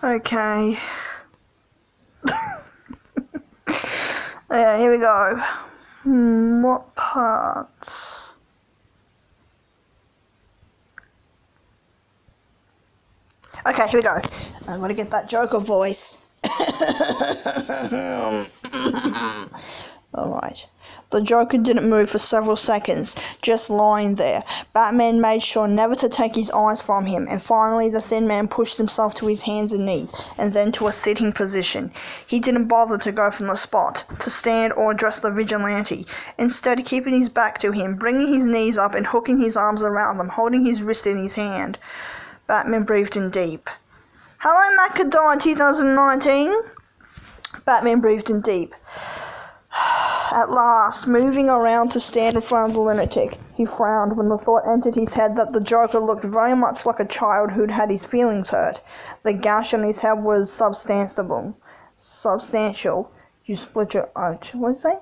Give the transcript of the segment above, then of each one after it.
Okay. Yeah, here we go. What parts? Okay, here we go. I'm gonna get that Joker voice. Alright. The Joker didn't move for several seconds, just lying there. Batman made sure never to take his eyes from him, and finally the thin man pushed himself to his hands and knees, and then to a sitting position. He didn't bother to go from the spot, to stand or address the vigilante, instead keeping his back to him, bringing his knees up and hooking his arms around them, holding his wrist in his hand. Batman breathed in deep. Hello, Macadon 2019! Batman breathed in deep. At last, moving around to stand in front of the lunatic, he frowned when the thought entered his head that the Joker looked very much like a child who'd had his feelings hurt. The gash on his head was substantial. You split your... what did he say?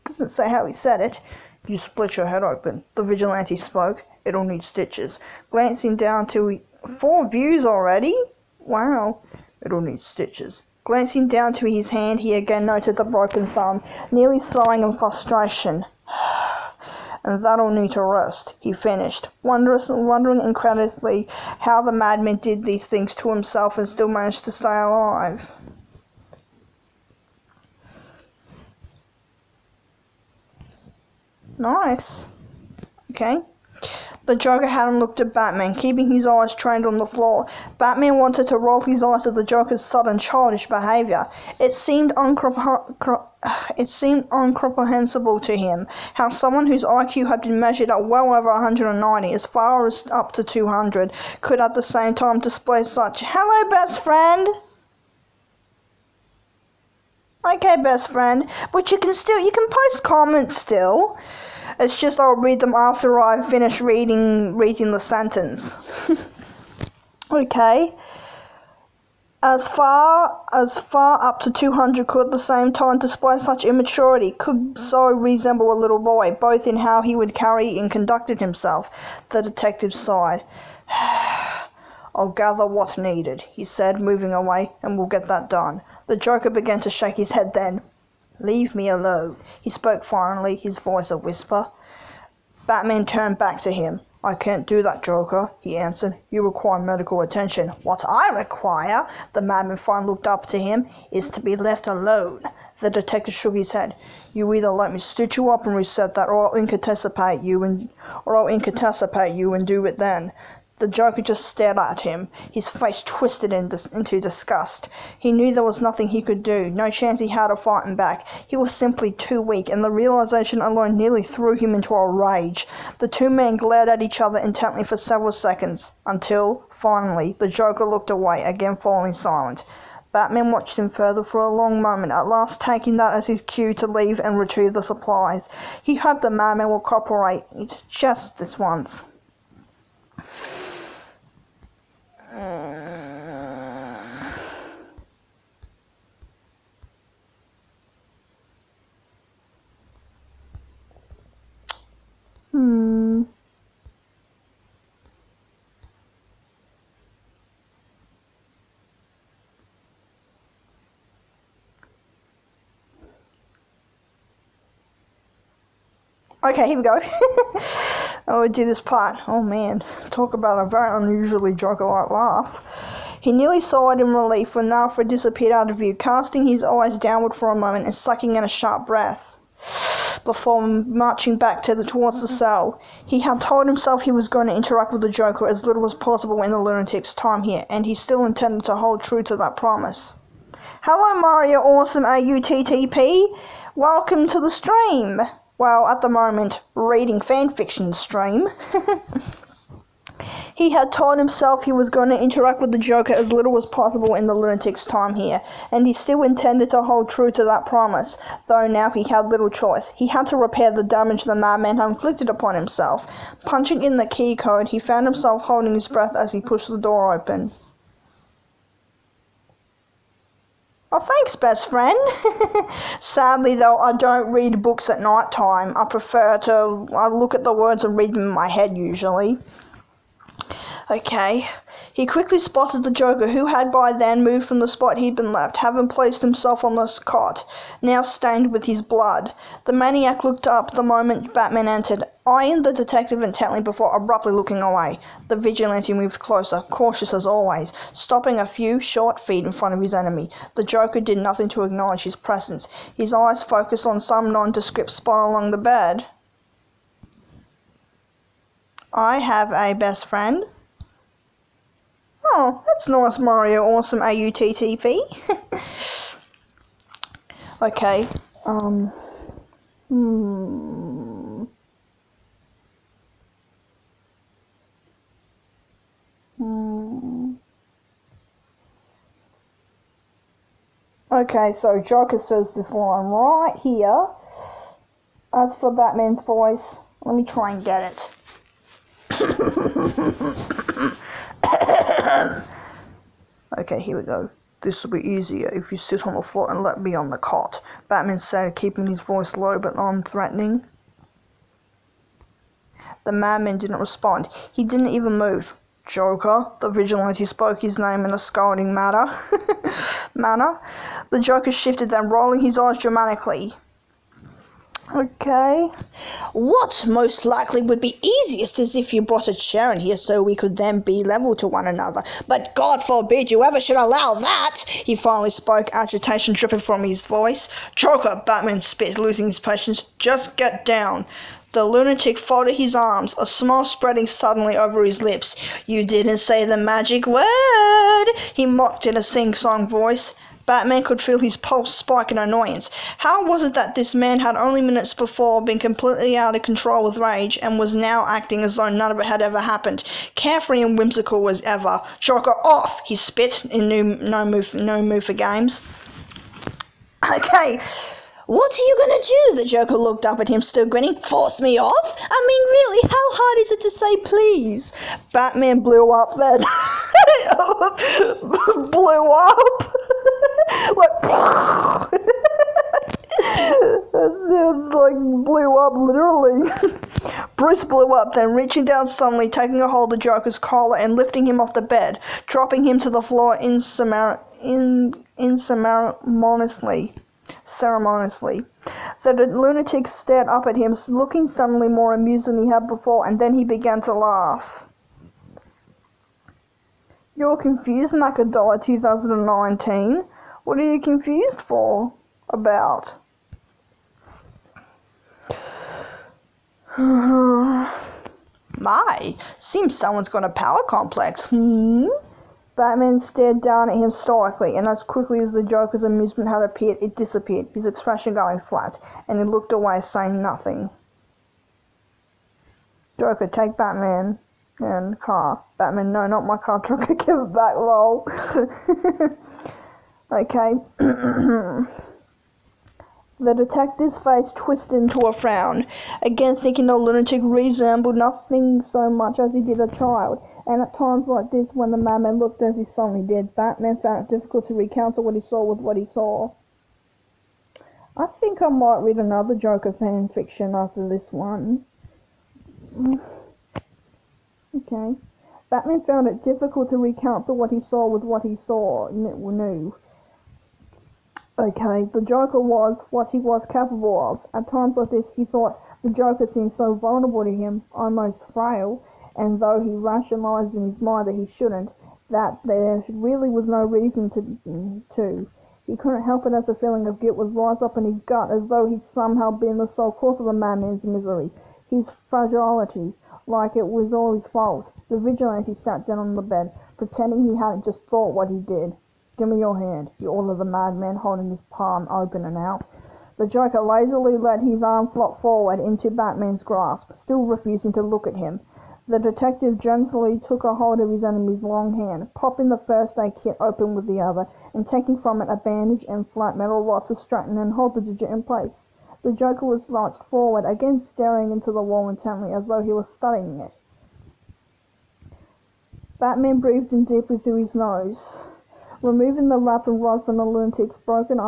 Doesn't say how he said it. You split your head open. The vigilante spoke. It'll need stitches. Glancing down to... 4 views already? Wow. It'll need stitches. Glancing down to his hand, he again noted the broken thumb, nearly sighing in frustration. And that'll need to rest, he finished, wondering incredulously how the madman did these things to himself and still managed to stay alive. Nice. Okay. The Joker hadn't looked at Batman, keeping his eyes trained on the floor. Batman wanted to roll his eyes at the Joker's sudden childish behavior. It seemed incomprehensible to him how someone whose IQ had been measured at well over 190, as far as up to 200, could at the same time display such, "Hello, best friend!" Okay, best friend, but you can post comments still. It's just I'll read them after I finish reading the sentence. Okay. As far up to 200 could at the same time display such immaturity, could so resemble a little boy, both in how he would carry and conducted himself. The detective sighed. I'll gather what's needed, he said, moving away, and we'll get that done. The Joker began to shake his head then. Leave me alone, he spoke finally, his voice a whisper. Batman turned back to him. I can't do that, Joker, he answered. You require medical attention. What I require, the madman finally looked up to him, is to be left alone. The detective shook his head. You either let me stitch you up and reset that, or I'll incapacitate you and do it then. The Joker just stared at him, his face twisted into disgust. He knew there was nothing he could do, no chance he had of fighting back. He was simply too weak, and the realization alone nearly threw him into a rage. The two men glared at each other intently for several seconds, until, finally, the Joker looked away, again falling silent. Batman watched him further for a long moment, at last taking that as his cue to leave and retrieve the supplies. He hoped the madman would cooperate, just this once. Okay, here we go. I would do this part. Oh man, talk about a very unusually Joker-like laugh. He nearly sighed in relief when Alfred disappeared out of view, casting his eyes downward for a moment and sucking in a sharp breath before marching back towards the cell. He had told himself he was going to interact with the Joker as little as possible in the lunatic's time here, and he still intended to hold true to that promise. Hello, Mario Awesome AUTTP. Welcome to the stream. Well, at the moment, reading fanfiction stream. He had told himself he was going to interact with the Joker as little as possible in the lunatic's time here, and he still intended to hold true to that promise, though now he had little choice. He had to repair the damage the madman had inflicted upon himself. Punching in the key code, he found himself holding his breath as he pushed the door open. Oh, thanks, best friend. Sadly, though, I don't read books at night time. I look at the words and read them in my head, usually. Okay. He quickly spotted the Joker, who had by then moved from the spot he'd been left, having placed himself on the cot, now stained with his blood. The maniac looked up the moment Batman entered, eyeing the detective intently before abruptly looking away. The vigilante moved closer, cautious as always, stopping a few short feet in front of his enemy. The Joker did nothing to acknowledge his presence. His eyes focused on some nondescript spot along the bed. "I have a best friend." "Oh, that's nice, Mario. Awesome AUTTP." Okay, Okay, so Joker says this line right here. As for Batman's voice, let me try and get it. Okay, here we go. "This will be easier if you sit on the floor and let me on the cot," Batman said, keeping his voice low but unthreatening. The madman didn't respond. He didn't even move. "Joker," the vigilante spoke his name in a scolding manner. The Joker shifted, then rolling his eyes dramatically. "Okay. What most likely would be easiest is if you brought a chair in here so we could then be level to one another. But God forbid you ever should allow that," he finally spoke, agitation dripping from his voice. "Joker," Batman spit, losing his patience, "just get down." The lunatic folded his arms, a smile spreading suddenly over his lips. "You didn't say the magic word," he mocked in a sing-song voice. Batman could feel his pulse spike in annoyance. How was it that this man had only minutes before been completely out of control with rage, and was now acting as though none of it had ever happened, carefree and whimsical as ever? "Joker, off!" he spit, in no mood for games. "Okay, what are you gonna do?" The Joker looked up at him, still grinning. "Force me off? I mean, really, how hard is it to say please?" Batman blew up then. Blew up? Like, that sounds like blew up, literally. Bruce blew up, then reaching down suddenly, taking a hold of the Joker's collar and lifting him off the bed, dropping him to the floor ceremoniously. The lunatic stared up at him, looking suddenly more amused than he had before, and then he began to laugh. "You're confused, Macadollar 2019. What are you confused for? About?" "My, seems someone's got a power complex, Batman stared down at him stoically, and as quickly as the Joker's amusement had appeared, it disappeared, his expression going flat, and he looked away, saying nothing. "Joker, take Batman and car." Batman, "No, not my car, Joker, give it back, lol." Okay. The detective's face twisted into a frown, again thinking the lunatic resembled nothing so much as he did a child, and at times like this, when the madman looked as he suddenly did, Batman found it difficult to recounsel what he saw with what he saw. I think I might read another Joker fan fiction after this one. Okay. Batman found it difficult to recounsel what he saw with what he knew. Okay, the Joker was what he was capable of. At times like this, he thought the Joker seemed so vulnerable to him, almost frail, and though he rationalized in his mind that he shouldn't, that there really was no reason to. He couldn't help it as a feeling of guilt would rise up in his gut, as though he'd somehow been the sole cause of the madman's misery, his fragility, like it was all his fault. The vigilante sat down on the bed, pretending he hadn't just thought what he did. "Give me your hand," he ordered the madman, holding his palm open and out. The Joker lazily let his arm flop forward into Batman's grasp, still refusing to look at him. The detective gently took a hold of his enemy's long hand, popping the first aid kit open with the other, and taking from it a bandage and flat metal rod to straighten and hold the digit in place. The Joker was slouched forward, again staring into the wall intently, as though he was studying it. Batman breathed in deeply through his nose. Removing the wrap and rod from the lunatic's broken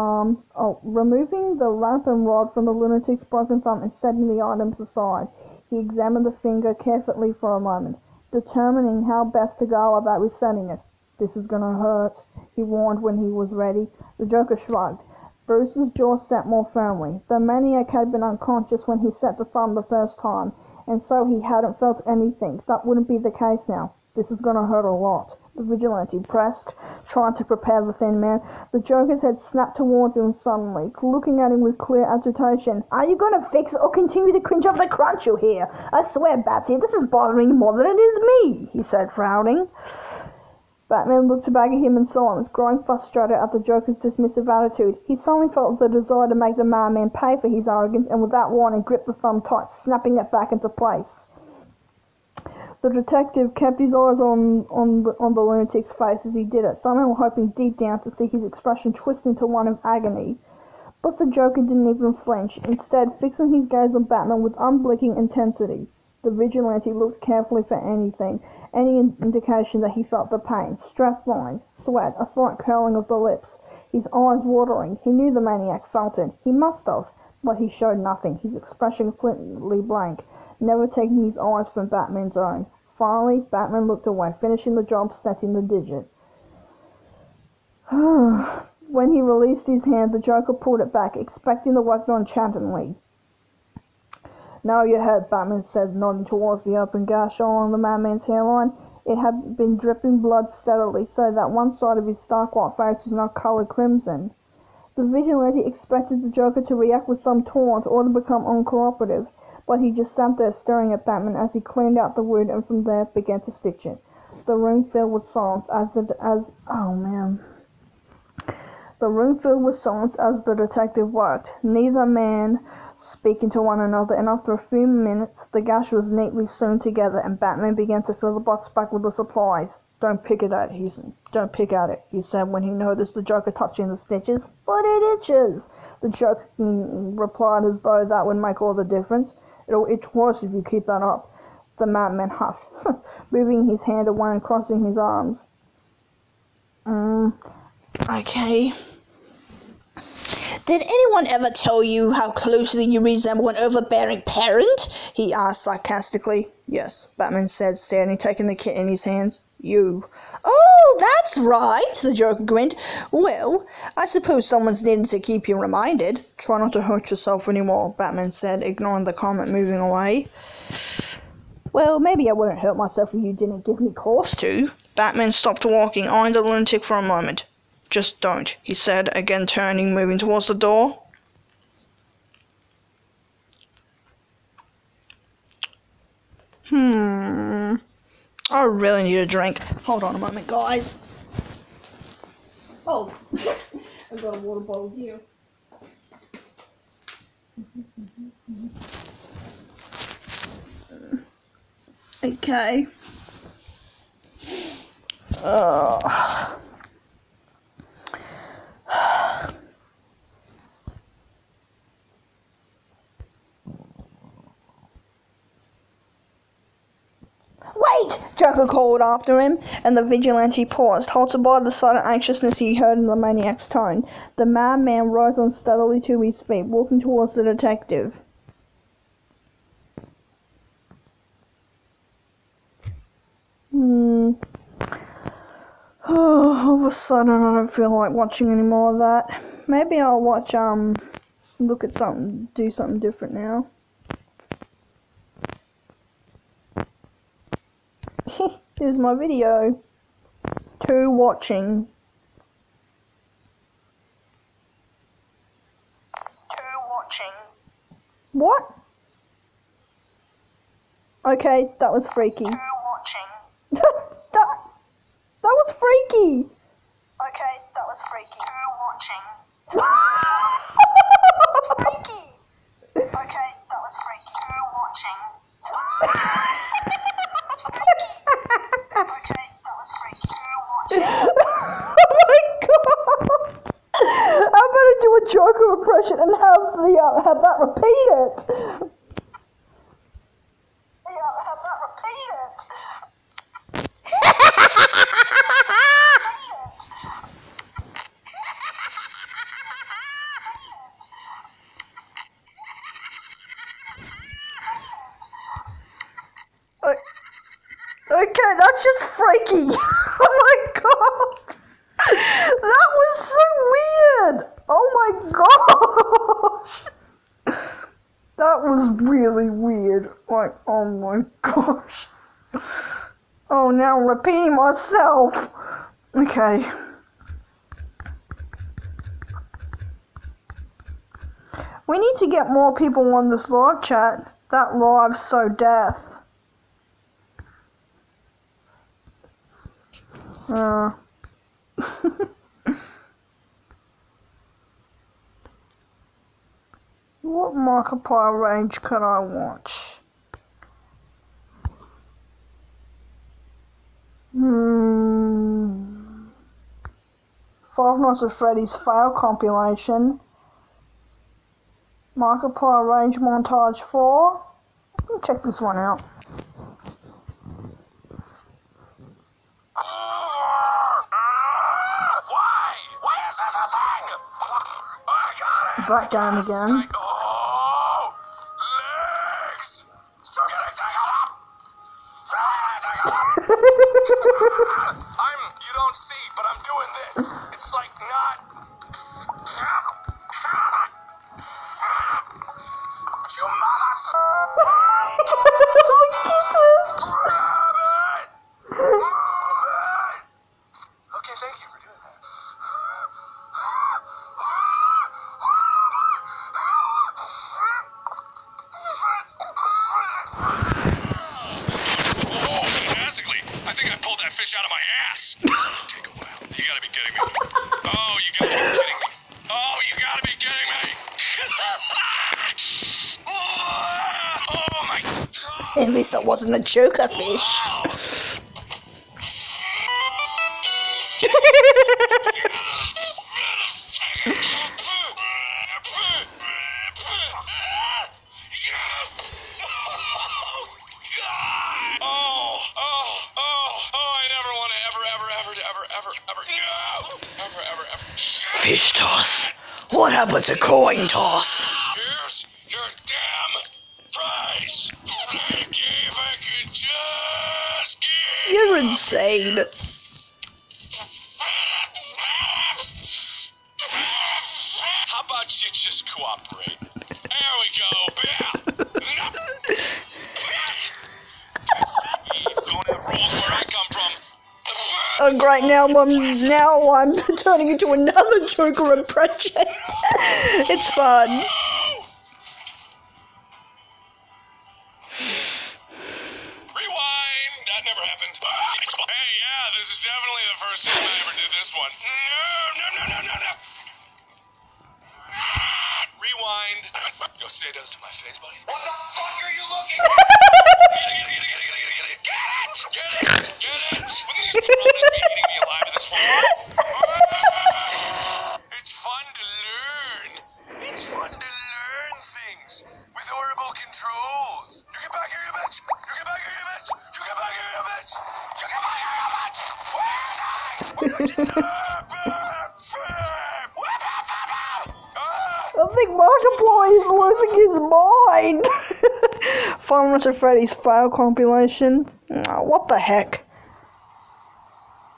thumb and setting the items aside, he examined the finger carefully for a moment. determining how best to go about resetting it. "This is gonna hurt," he warned when he was ready. The Joker shrugged. Bruce's jaw set more firmly. The maniac had been unconscious when he set the thumb the first time, and so he hadn't felt anything. That wouldn't be the case now. "This is gonna hurt a lot," the vigilante pressed, trying to prepare the thin man. The Joker's head snapped towards him suddenly, looking at him with clear agitation. "Are you gonna fix it or continue to cringe up the crunch you hear? I swear, Batsy, this is bothering you more than it is me," he said, frowning. Batman looked back at him in silence, growing frustrated at the Joker's dismissive attitude. He suddenly felt the desire to make the madman pay for his arrogance, and without warning gripped the thumb tight, snapping it back into place. The detective kept his eyes on the lunatic's face as he did it, somehow hoping deep down to see his expression twist into one of agony. But the Joker didn't even flinch, instead fixing his gaze on Batman with unblinking intensity. The vigilante looked carefully for anything, any indication that he felt the pain, stressed lines, sweat, a slight curling of the lips, his eyes watering. He knew the maniac felt it. He must have, but he showed nothing, his expression completely blank, never taking his eyes from Batman's own. Finally, Batman looked away, finishing the job setting the digit. When he released his hand, the Joker pulled it back, expecting the work done chantingly. "Now your head," Batman said, nodding towards the open gash along the madman's hairline. It had been dripping blood steadily, so that one side of his stark white face was now colored crimson. The vigilante expected the Joker to react with some taunt or to become uncooperative, but he just sat there staring at Batman as he cleaned out the wound and from there began to stitch it. The room filled with silence as the detective worked, neither man speaking to one another, and after a few minutes the gash was neatly sewn together and Batman began to fill the box back with the supplies. Don't pick at it," he said when he noticed the Joker touching the stitches. "But it itches," the Joker replied as though that would make all the difference. "It'll itch worse if you keep that up," the madman huffed, moving his hand away and crossing his arms. Okay. "Did anyone ever tell you how closely you resemble an overbearing parent?" he asked sarcastically. "Yes," Batman said, standing, taking the kit in his hands. "You." "Oh, that's right," the Joker grinned. "Well, I suppose someone's needed to keep you reminded." "Try not to hurt yourself anymore," Batman said, ignoring the comment, moving away. "Well, maybe I wouldn't hurt myself if you didn't give me cause to." Batman stopped walking, eyeing the lunatic for a moment. "Just don't," he said, again turning, moving towards the door. I really need a drink. Hold on a moment, guys. Oh, I've got a water bottle here. Okay. "Wait!" Joker called after him, and the vigilante paused, halted by the sudden anxiousness he heard in the maniac's tone. The madman rose unsteadily to his feet, walking towards the detective. All of a sudden I don't feel like watching any more of that. Maybe I'll watch, look at something, do something different now. Here's my video. To watching. What? Okay, that was freaky. That was freaky. Okay, that was freaky. Freaky. Okay, that was freaky. Okay, that was freaky. Oh my god! I'm gonna do a Joker impression and have that repeated. Okay, that's just freaky. Oh my god. That was so weird. Oh my gosh. That was really weird. Like, oh my gosh. Oh, now I'm repeating myself. Okay. We need to get more people on this live chat. That live's so deaf. What Markiplier range could I watch? Five Nights at Freddy's fail compilation. Markiplier range montage 4. Let's check this one out. Why is this a thing? I got it. Back down again. Oh, legs. Still getting tangled up. You don't see, but I'm doing this. It's like not. You mother. Grab it. Move it. Okay, thank you for doing that. Oh, fantastically. I think I pulled that fish out of my ass. This will take a while. You gotta be kidding me. Oh, you gotta be kidding me. Oh, you gotta be kidding me. Oh my god. At least that wasn't a joker fish. Yes! Oh, God! Oh, I never want to ever, no! Fish toss. What happened to coin toss? Here's your damn prize! If I could just get... You're insane. How about you just cooperate? There we go, yeah! Don't have rules where I come from. Oh great, now I'm turning into another Joker impression. It's fun. Rewind! That never happened. Hey, yeah, this is definitely the first time I ever did this one. No. Rewind. Yo, say that to my face, buddy. What the fuck are you looking at? Get it! Wouldn't these children be eating me alive at this point? It's fun to learn. It's fun to learn things with horrible controls. You get back here, you bitch! You get back here, you bitch! You get back here, you bitch! You get back here, you bitch! I think Markiplier is losing his mind. Five Nights at Freddy's fail compilation. Oh, what the heck?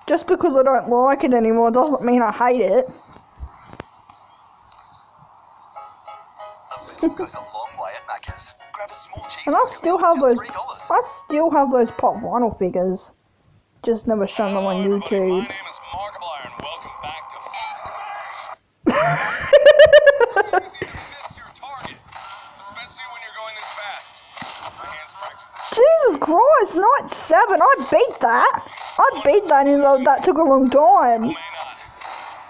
Just because I don't like it anymore doesn't mean I hate it. A little goes a long way at Macca's. Grab a small cheese. And I still have those. $3. I still have those pop vinyl figures. Just never shown them on Hello, YouTube. my name is Markiplier, and welcome back to Easy to miss your target, especially when you're going this fast. My hand's practical. Jesus Christ, night 7. I beat that. Even though that took a long time. May not.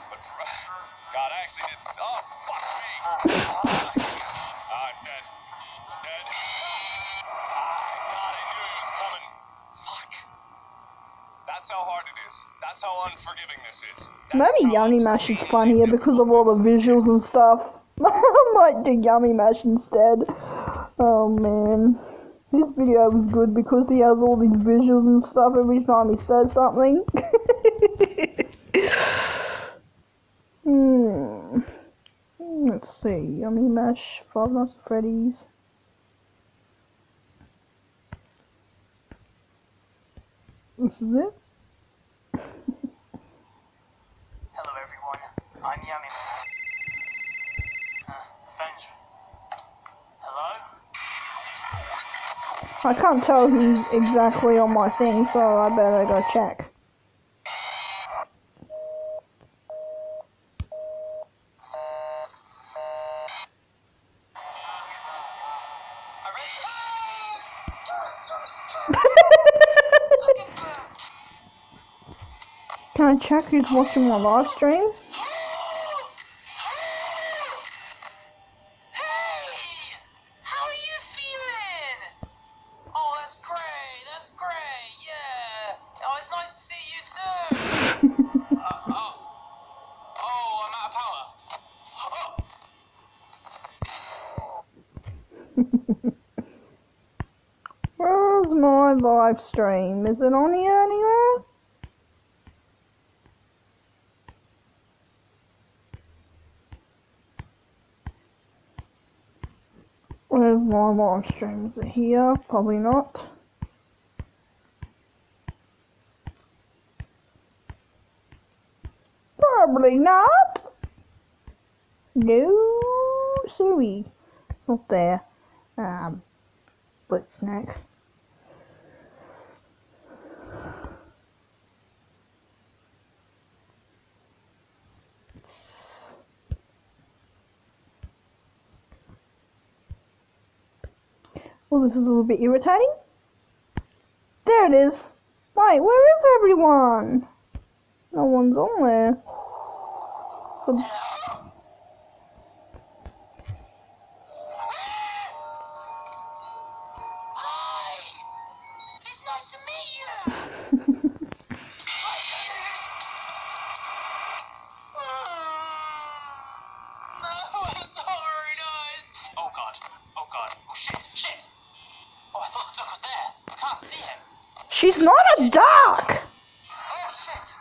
But God, I actually did. Oh, fuck me. I'm dead. God, I knew it was coming. Fuck. That's how hard it is. That's how unforgiving this is. Maybe Yummy Mash is funnier because of all the visuals and stuff. I might do Yummy Mash instead. Oh man. This video was good because he has all these visuals and stuff every time he says something. Let's see. Yummy Mash, Five Nights at Freddy's. This is it. Hello everyone, I'm Yummy. Phone's... Hello? I can't tell who's exactly on my thing, so I better go check. Can I check who's watching my live stream? Hey! How are you feeling? Oh, that's great, yeah. Oh, it's nice to see you too. I'm out of power. Where's my live stream? Is it on here anywhere? Where's my live stream? Is it here? Probably not. Probably not. No, sorry. It's not there. But snack. Well, this is a little bit irritating. There it is. Wait, where is everyone? No one's on there. So Hi! It's nice to meet you! No, it's not very nice. Oh god. Oh shit. Oh, I thought the duck was there. I can't see him. she's not a duck. Oh shit.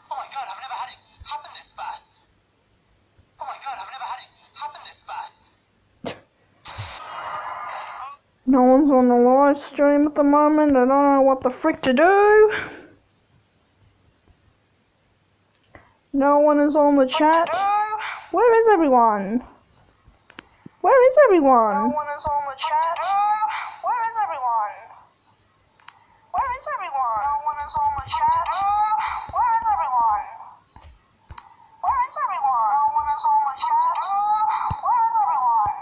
Oh my god, I've never had it happen this fast. Oh my god, I've never had it happen this fast. No one's on the live stream at the moment. I don't know what the frick to do. No one is on the chat. Where is everyone? Where is everyone? No one is on the chat. Where is everyone? Where is everyone? No one is on the chat. Where is everyone? Where is everyone? No one is on the chat. Where is everyone?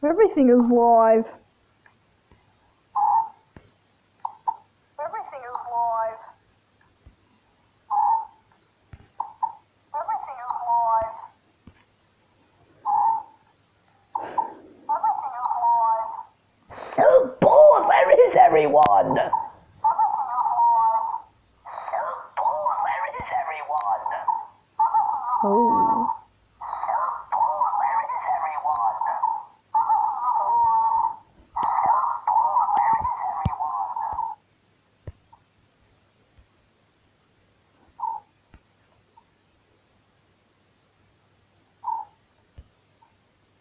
Everything is live. Everything is live. Everything is live. Everything is live. So bored. Where is everyone? Everything is live. So bored, where is everyone? Oh. So bored, where is everyone? So bored, where is everyone?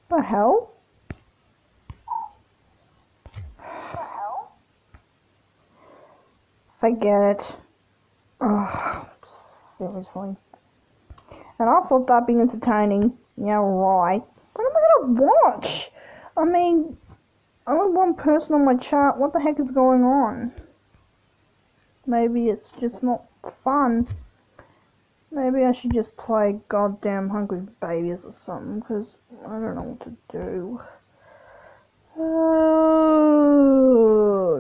The hell? Forget it. Ugh, seriously. And I thought that'd be entertaining. Yeah, right. What am I gonna watch? I mean, only one person on my chat. What the heck is going on? Maybe it's just not fun. Maybe I should just play goddamn Hungry Babies or something, because I don't know what to do.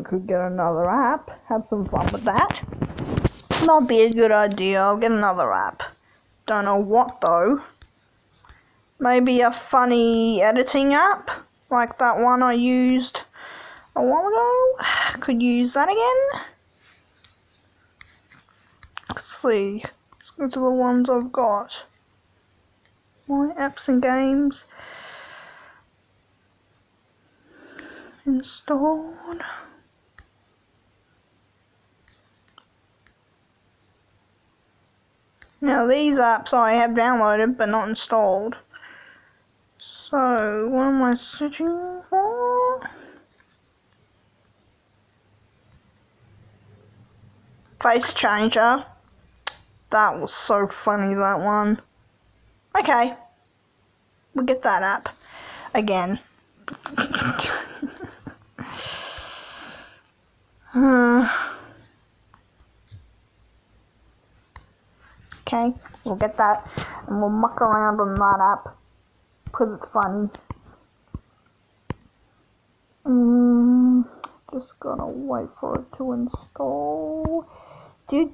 Could get another app. Have some fun with that. Might be a good idea. I'll get another app. Don't know what though. Maybe a funny editing app, like that one I used a while ago. Could use that again. Let's see. Let's go to the ones I've got. My apps and games. Installed. Now these apps I have downloaded but not installed. So, what am I searching for? Face changer. That was so funny, that one. Okay. We'll get that app. Again. Okay, we'll get that and we'll muck around on that app because it's funny. Just gonna wait for it to install. Do.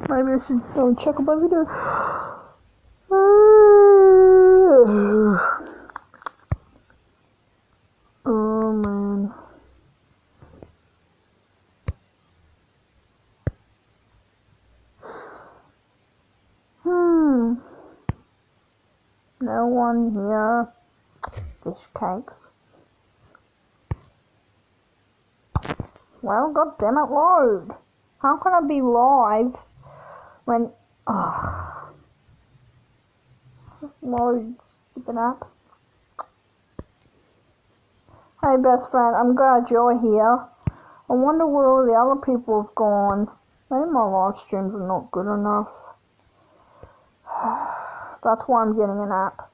Maybe I should go and check out my video. Oh man. No one here. Fish cakes. Well, goddammit, load. How can I be live when... Load, stupid app. Hey best friend, I'm glad you're here. I wonder where all the other people have gone. Maybe my live streams are not good enough. That's why I'm getting an app.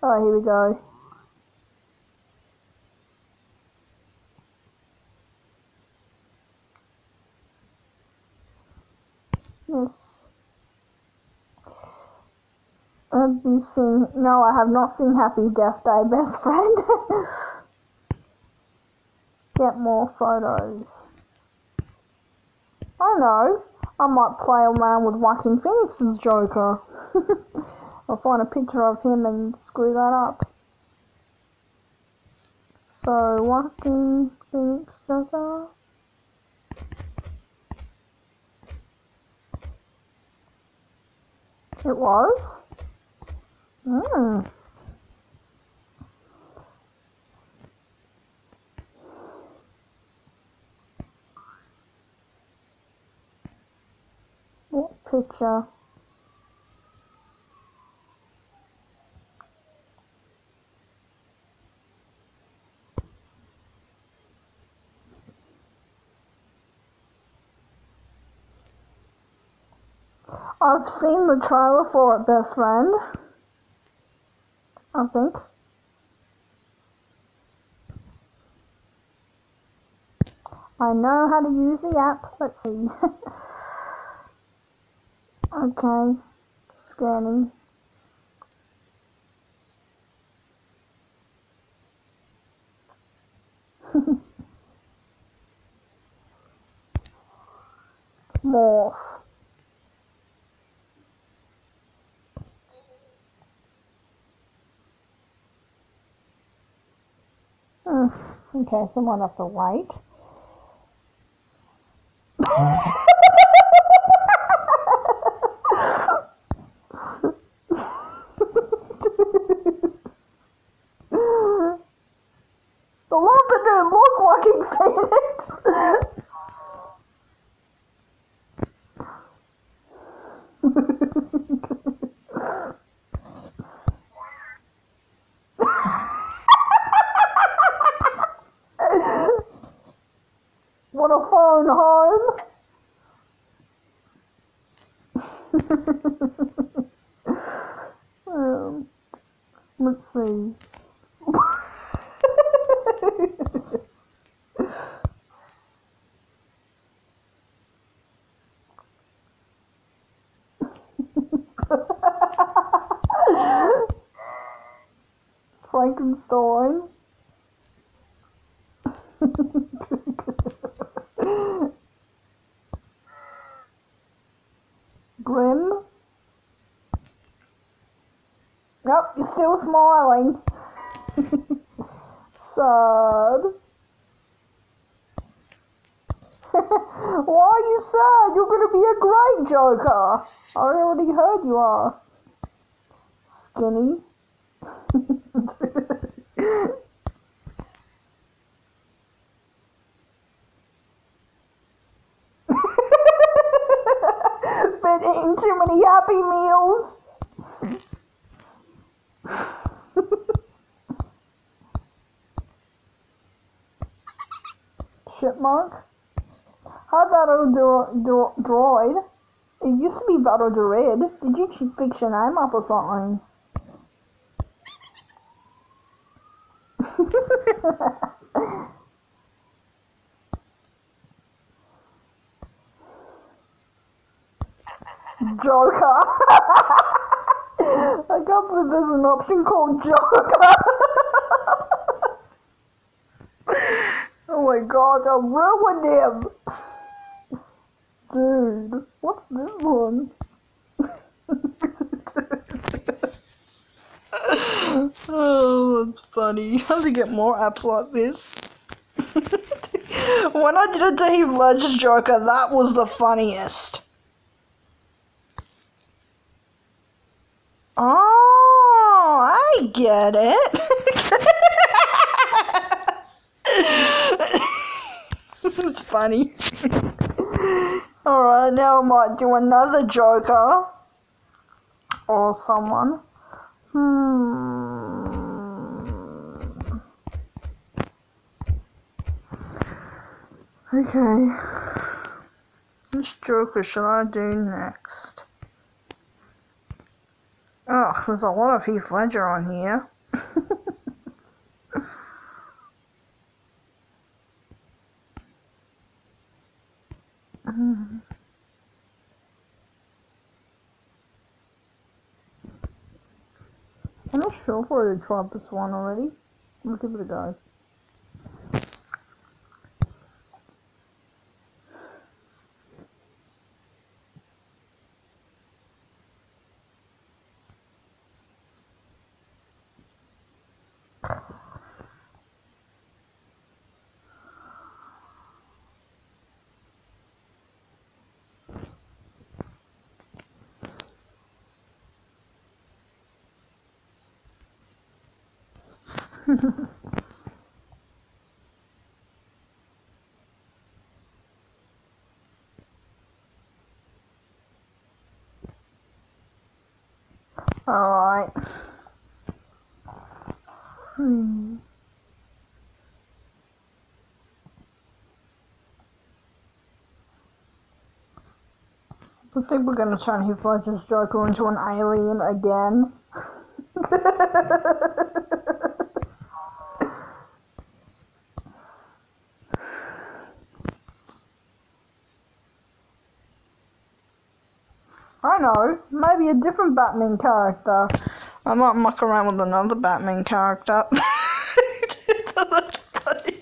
Oh, here we go. Yes. No, I have not seen Happy Death Day, best friend. Get more photos. I know. I might play around with Joaquin Phoenix's Joker. I'll find a picture of him and screw that up. So, Joaquin Phoenix Joker. It was? What picture? I've seen the trailer for it, best friend. I think. I know how to use the app. Let's see. Okay. Scanning. Morph. Okay, so I might have to wait. The one that didn't look Joaquin Phoenix. What a phone home. Let's see. Frankenstein. Grim. Nope, you're still smiling. Sad. Why are you sad? You're gonna be a great Joker. I already heard you are. Skinny. chipmunk. Hi, Battle Droid. It used to be Battle Dread. Did you fix your name up or something? Joker. I can't believe there's an option called Joker. Oh my god, I ruined him. Dude, what's this one? Oh, that's funny. How to get more apps like this? When I did a Heath Ledger's Joker, that was the funniest. Oh, I get it. It's funny. Alright, now I might do another Joker. Or someone. Okay. Which Joker should I do next? Oh, there's a lot of Heath Ledger on here. I'm not sure if I already tried this one already. I'll give it a go. Alright. I think we're gonna turn Heath Ledger's Joker into an alien again. I know, maybe a different Batman character. I might muck around with another Batman character. That's funny.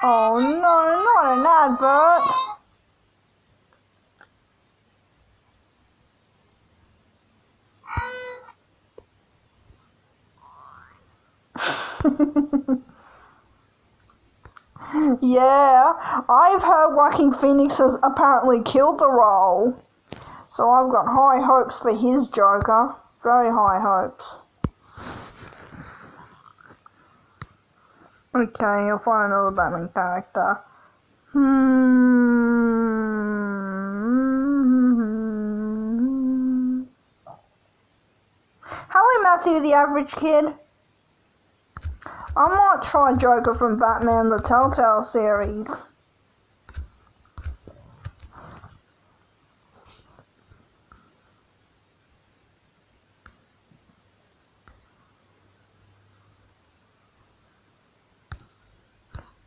Oh no, not an advert. Yeah, I've heard Joaquin Phoenix has apparently killed the role. So I've got high hopes for his Joker. Very high hopes. Okay, I'll find another Batman character. Hello, Matthew the Average Kid. I might try Joker from Batman the Telltale series.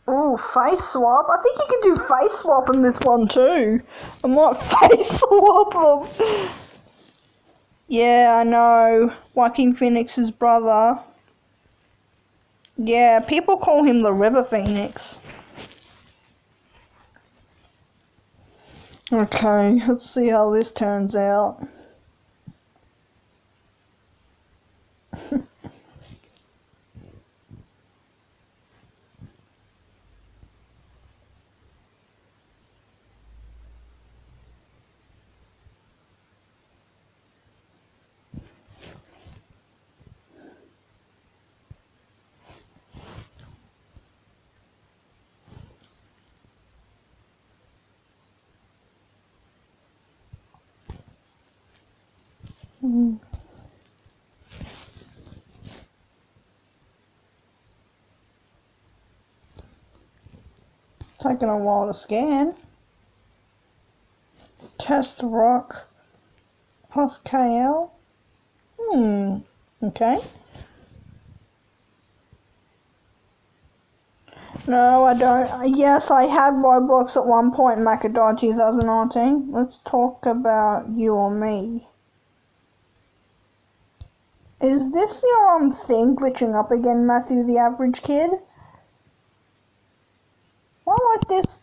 Ooh, face swap. I think you can do face swap in this one too. I might face swap them. Yeah, I know. Joaquin Phoenix's brother. Yeah, people call him the River Phoenix. Okay, let's see how this turns out. taking a while to scan. Test rock plus KL. Okay. No, I don't. Yes, I had Roblox at one point in Macadon 2019. Let's talk about you or me. Is this your thing glitching up again, Matthew the average kid? Why won't this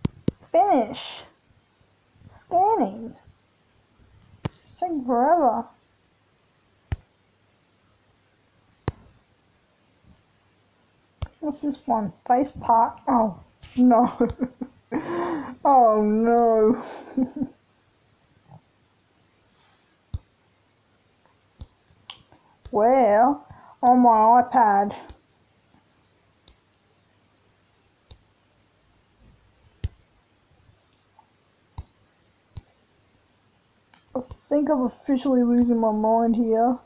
finish scanning? It's taking forever. What's this one? Face part? Oh, no. Oh, no. Well, on my iPad. I think I'm officially losing my mind here.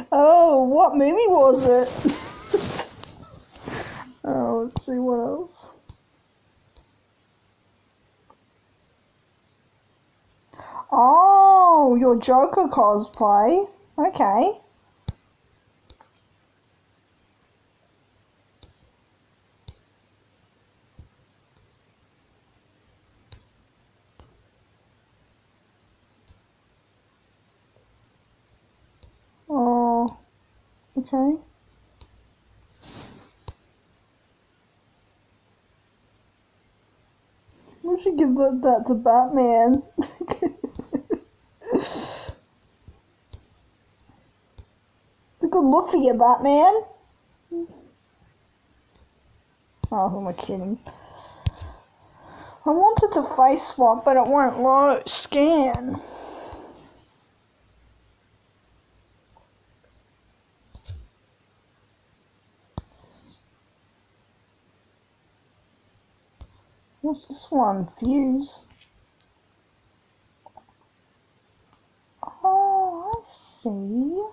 Oh, what movie was it? Oh, let's see what else. Oh, your Joker cosplay. Okay. Oh, okay. We should give that to Batman. It's a good look for you, Batman. Oh, who am I kidding? I wanted to face swap, but it won't load. Scan. What's this one? Fuse. Oh, I see.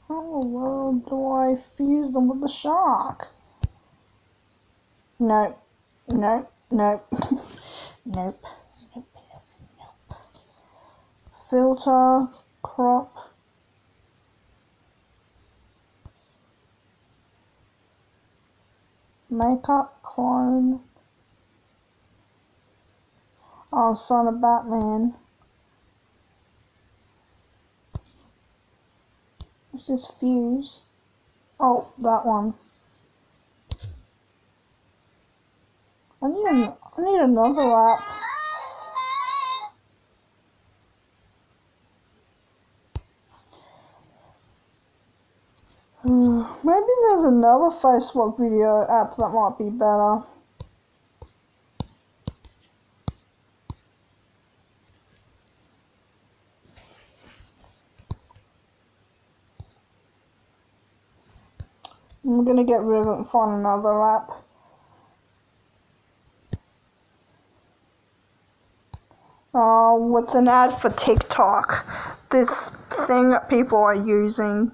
How in the world do I fuse them with the shark? Nope. Nope. Nope. Nope. Nope. Nope. Filter. Crop. Makeup. Clone. Oh, son of Batman. What's this fuse? Oh, that one. I need another app. Maybe there's another Facebook video app that might be better. I'm gonna get rid of it and find another app. Oh, what's an ad for TikTok? This thing that people are using.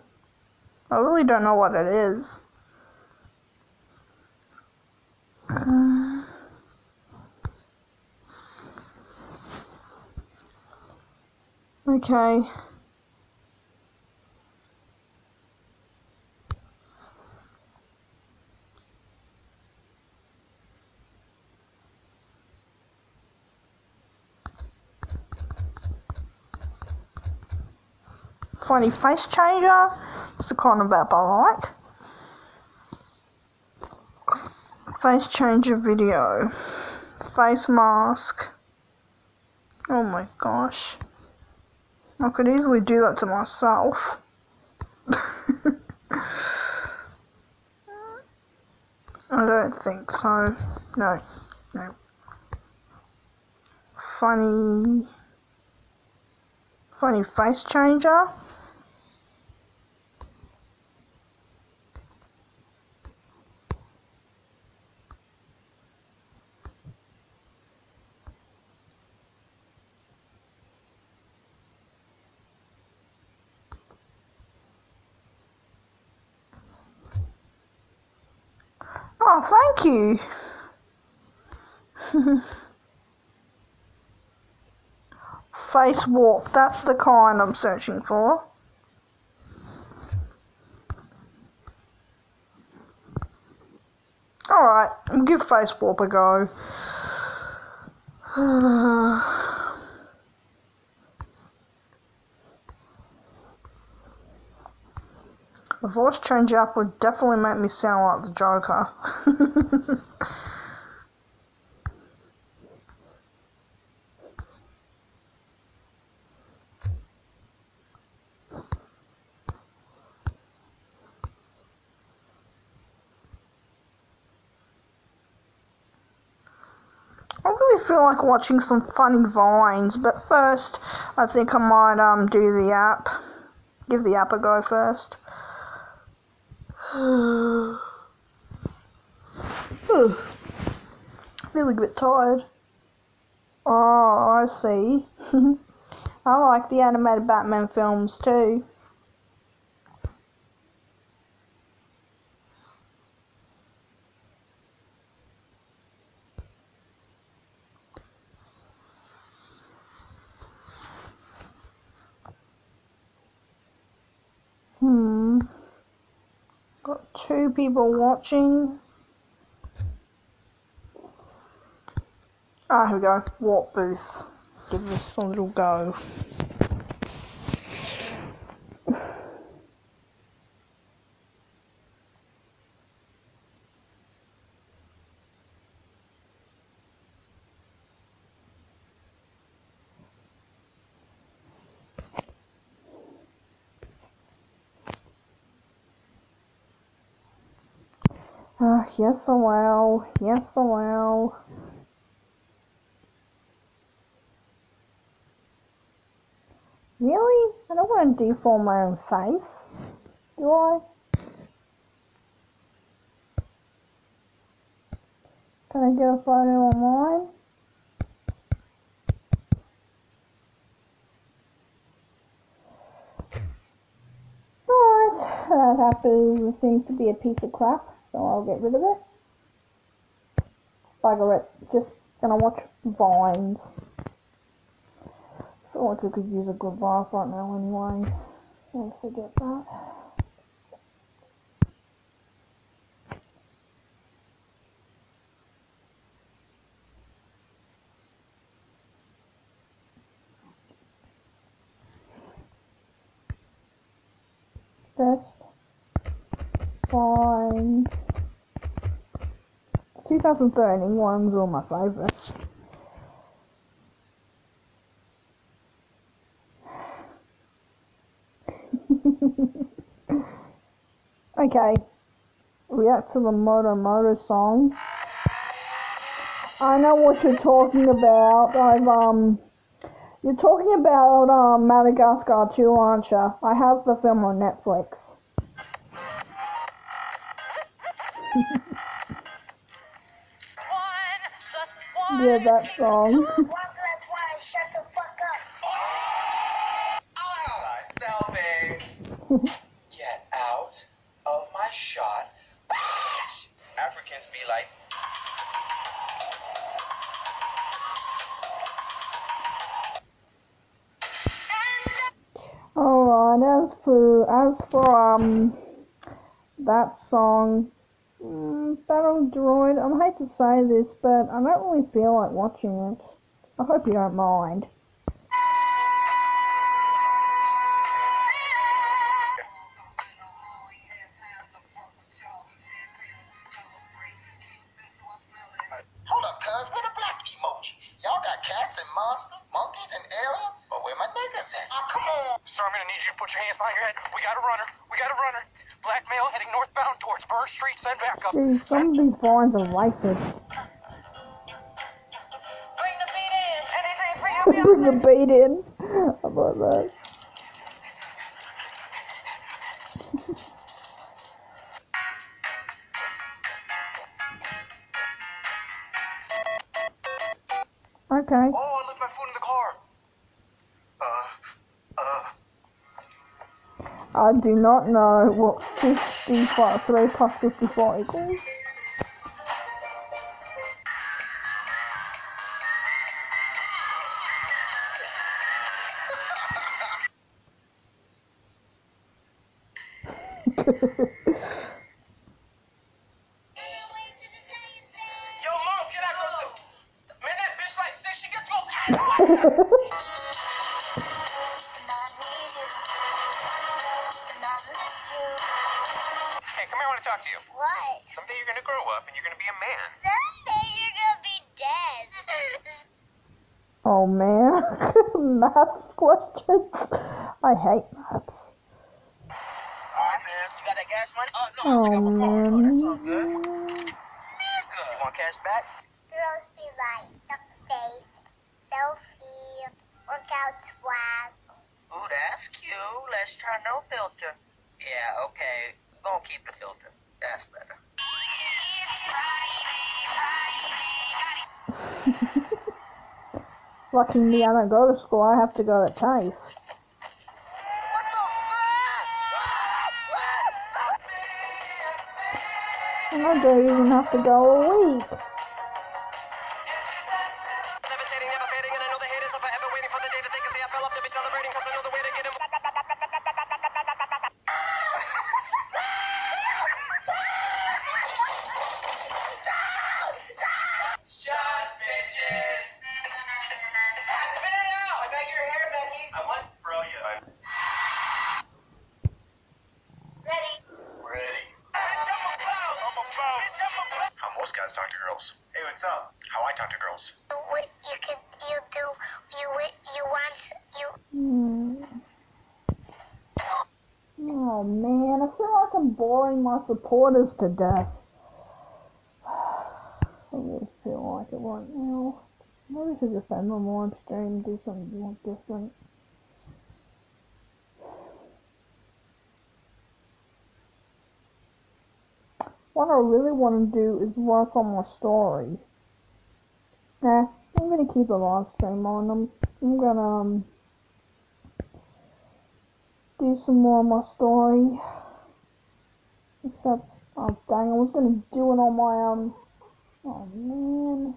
I really don't know what it is. Okay. Funny face changer. It's the kind of app I like. Face changer video. Face mask. Oh my gosh. I could easily do that to myself. I don't think so. No. No. Funny face changer. Oh, thank you. Face warp, that's the kind I'm searching for. Alright, we'll give face warp a go. A voice change up would definitely make me sound like the Joker. I really feel like watching some funny vines, but first I think I might do the app. Give the app a go first. Feeling a bit tired. Oh, I see. I like the animated Batman films too. Got 2 people watching. Ah, here we go. Warp booth. Give this a little go. Yes, allow. Yes, allow. Really? I don't want to deform my own face. Do I? Can I get a photo online? Alright, that happens. It seems to be a piece of crap, so I'll get rid of it. Bugger it. Just gonna watch vines. I feel like I could use a good laugh right now anyway. So forget that. Best vines. 2013 ones were my favourites. Okay, react to the Moto song. I know what you're talking about. You're talking about Madagascar 2, aren't you? I have the film on Netflix. Yeah, that song. Get out of my shot. Africans be like, Alright, as for that song, Battle Droid, I hate to say this, but I don't really feel like watching it. I hope you don't mind. hold up, cuz, where the black emojis? Y'all got cats and monsters, monkeys and aliens? But where my niggas at? Oh, come on. Sir, I'm gonna need you to put your hands behind your head. We got a runner. We got a runner. Black male heading northbound towards Burr Street. Send backup. Gee, some of these vines are racist. Bring the beat in. Anything for you, Bring the beat in. How about that? Okay. Oh, I left my phone in the car. I do not know what 3 plus 54 equals. Yo, Mom, can I go to... Man, that bitch like 6, she gets to go... Hey, come here, I want to talk to you. What? Someday you're gonna grow up and you're gonna be a man. Someday you're gonna be dead. Oh man, maths questions. I hate maths. Alright, man. You got that gas money? No, I Oh only got my car. Oh, that's all good. man. Nigga. You want cash back? Girls be like, duck face, selfie, workout swag. Ooh, that's cute. Let's try no filter. Yeah, okay. Gonna keep the filter. That's better. Lucky me, I don't go to school. I have to go to TAFE. What the fuck? And I don't even have to go a week. Levitating, never fading, and I know the haters are forever waiting for the day that they can say I fell off to be celebrating, cause I know the way to get them. Shot, bitches! Spit it out! I got your hair, Becky! I want Froyo. Ready? Ready. Bitch, I'm a boss! I'm a boss! Bitch, I'm a boss! How most guys talk to girls. Hey, what's up? How I talk to girls. What you could, you do, you want, you. Oh man, I feel like I'm boring my supporters to death. I really feel like it right now. Maybe we should just end the live stream and do something more different. What I really want to do is work on my story. Nah, I'm gonna keep a live stream on. I'm gonna do some more of my story. Except, oh dang, I was gonna do it on my oh man,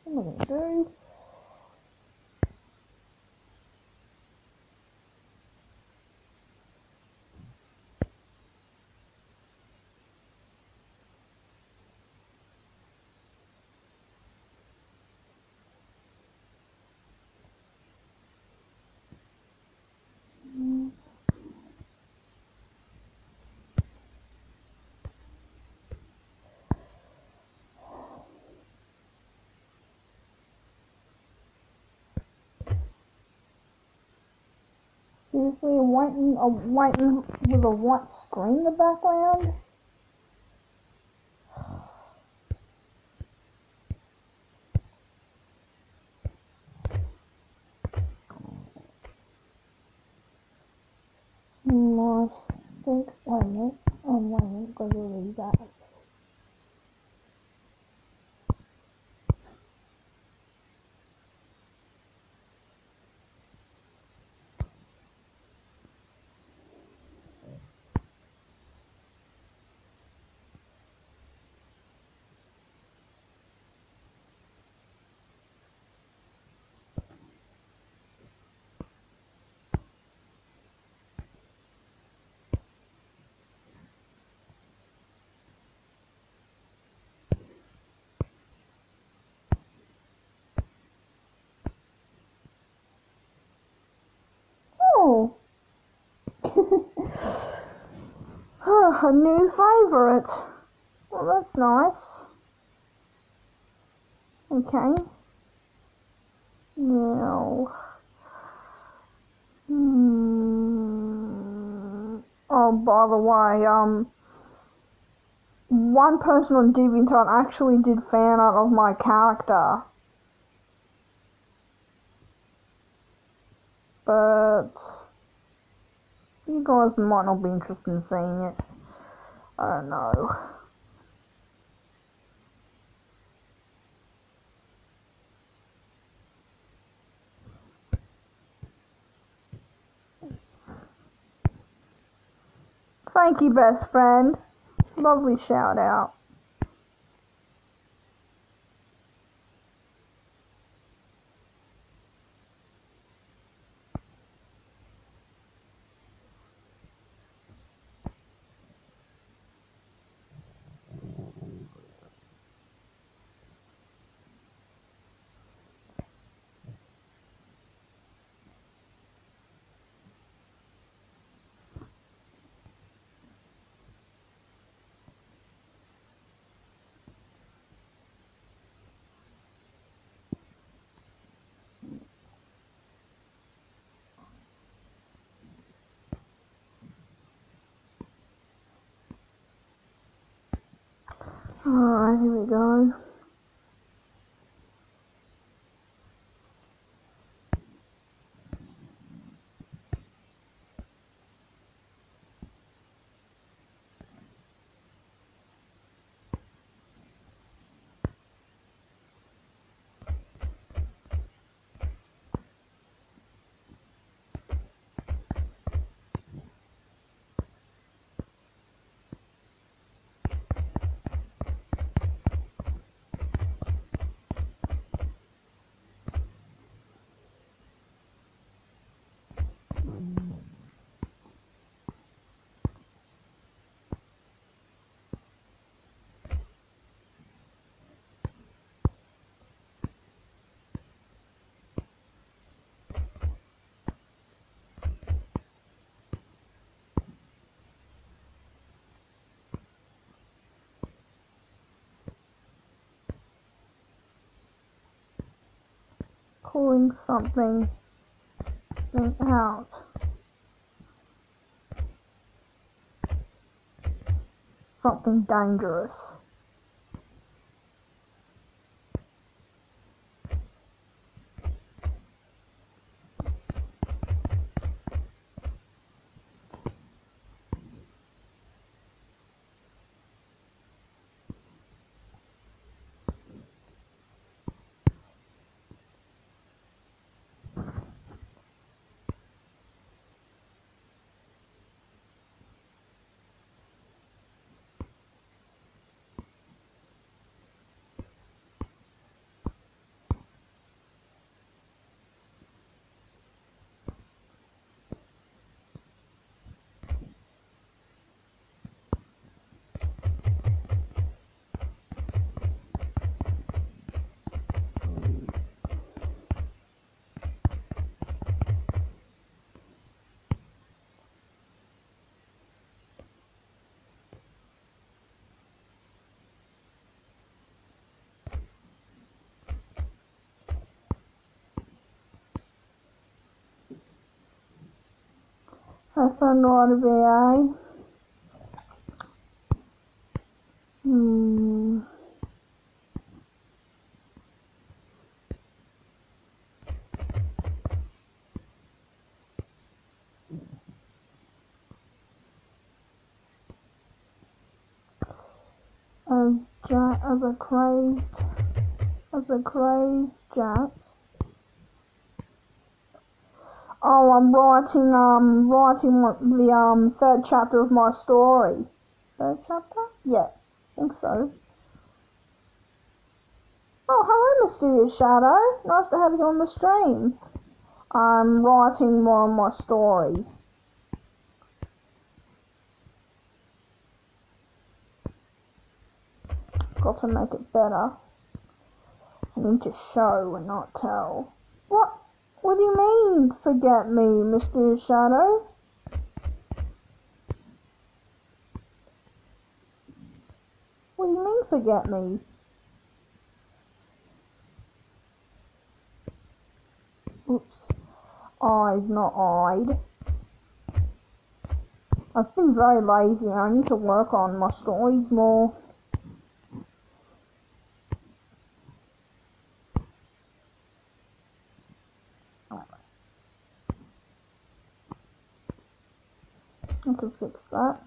what am I gonna do? Seriously, a white with a white screen in the background? I think, wait a minute, oh wait a minute, go to these apps. Oh! A new favorite. Well, that's nice. Okay. Now. Oh, by the way, one person on DeviantArt actually did fan art of my character. But you guys might not be interested in seeing it. I don't know. Thank you, best friend. Lovely shout out. Alright, here we go. Calling something out. Something dangerous. I found a lot of AI. As a crazed Jack. Oh, I'm writing the third chapter of my story. Third chapter? Yeah, I think so. Oh, hello, Mysterious Shadow. Nice to have you on the stream. I'm writing more on my story. Got to make it better. I need to show and not tell. What? What do you mean, forget me, Mysterious Shadow? What do you mean, forget me? Oops. Eyes, not eyed. I've been very lazy. I need to work on my stories more. I can fix that.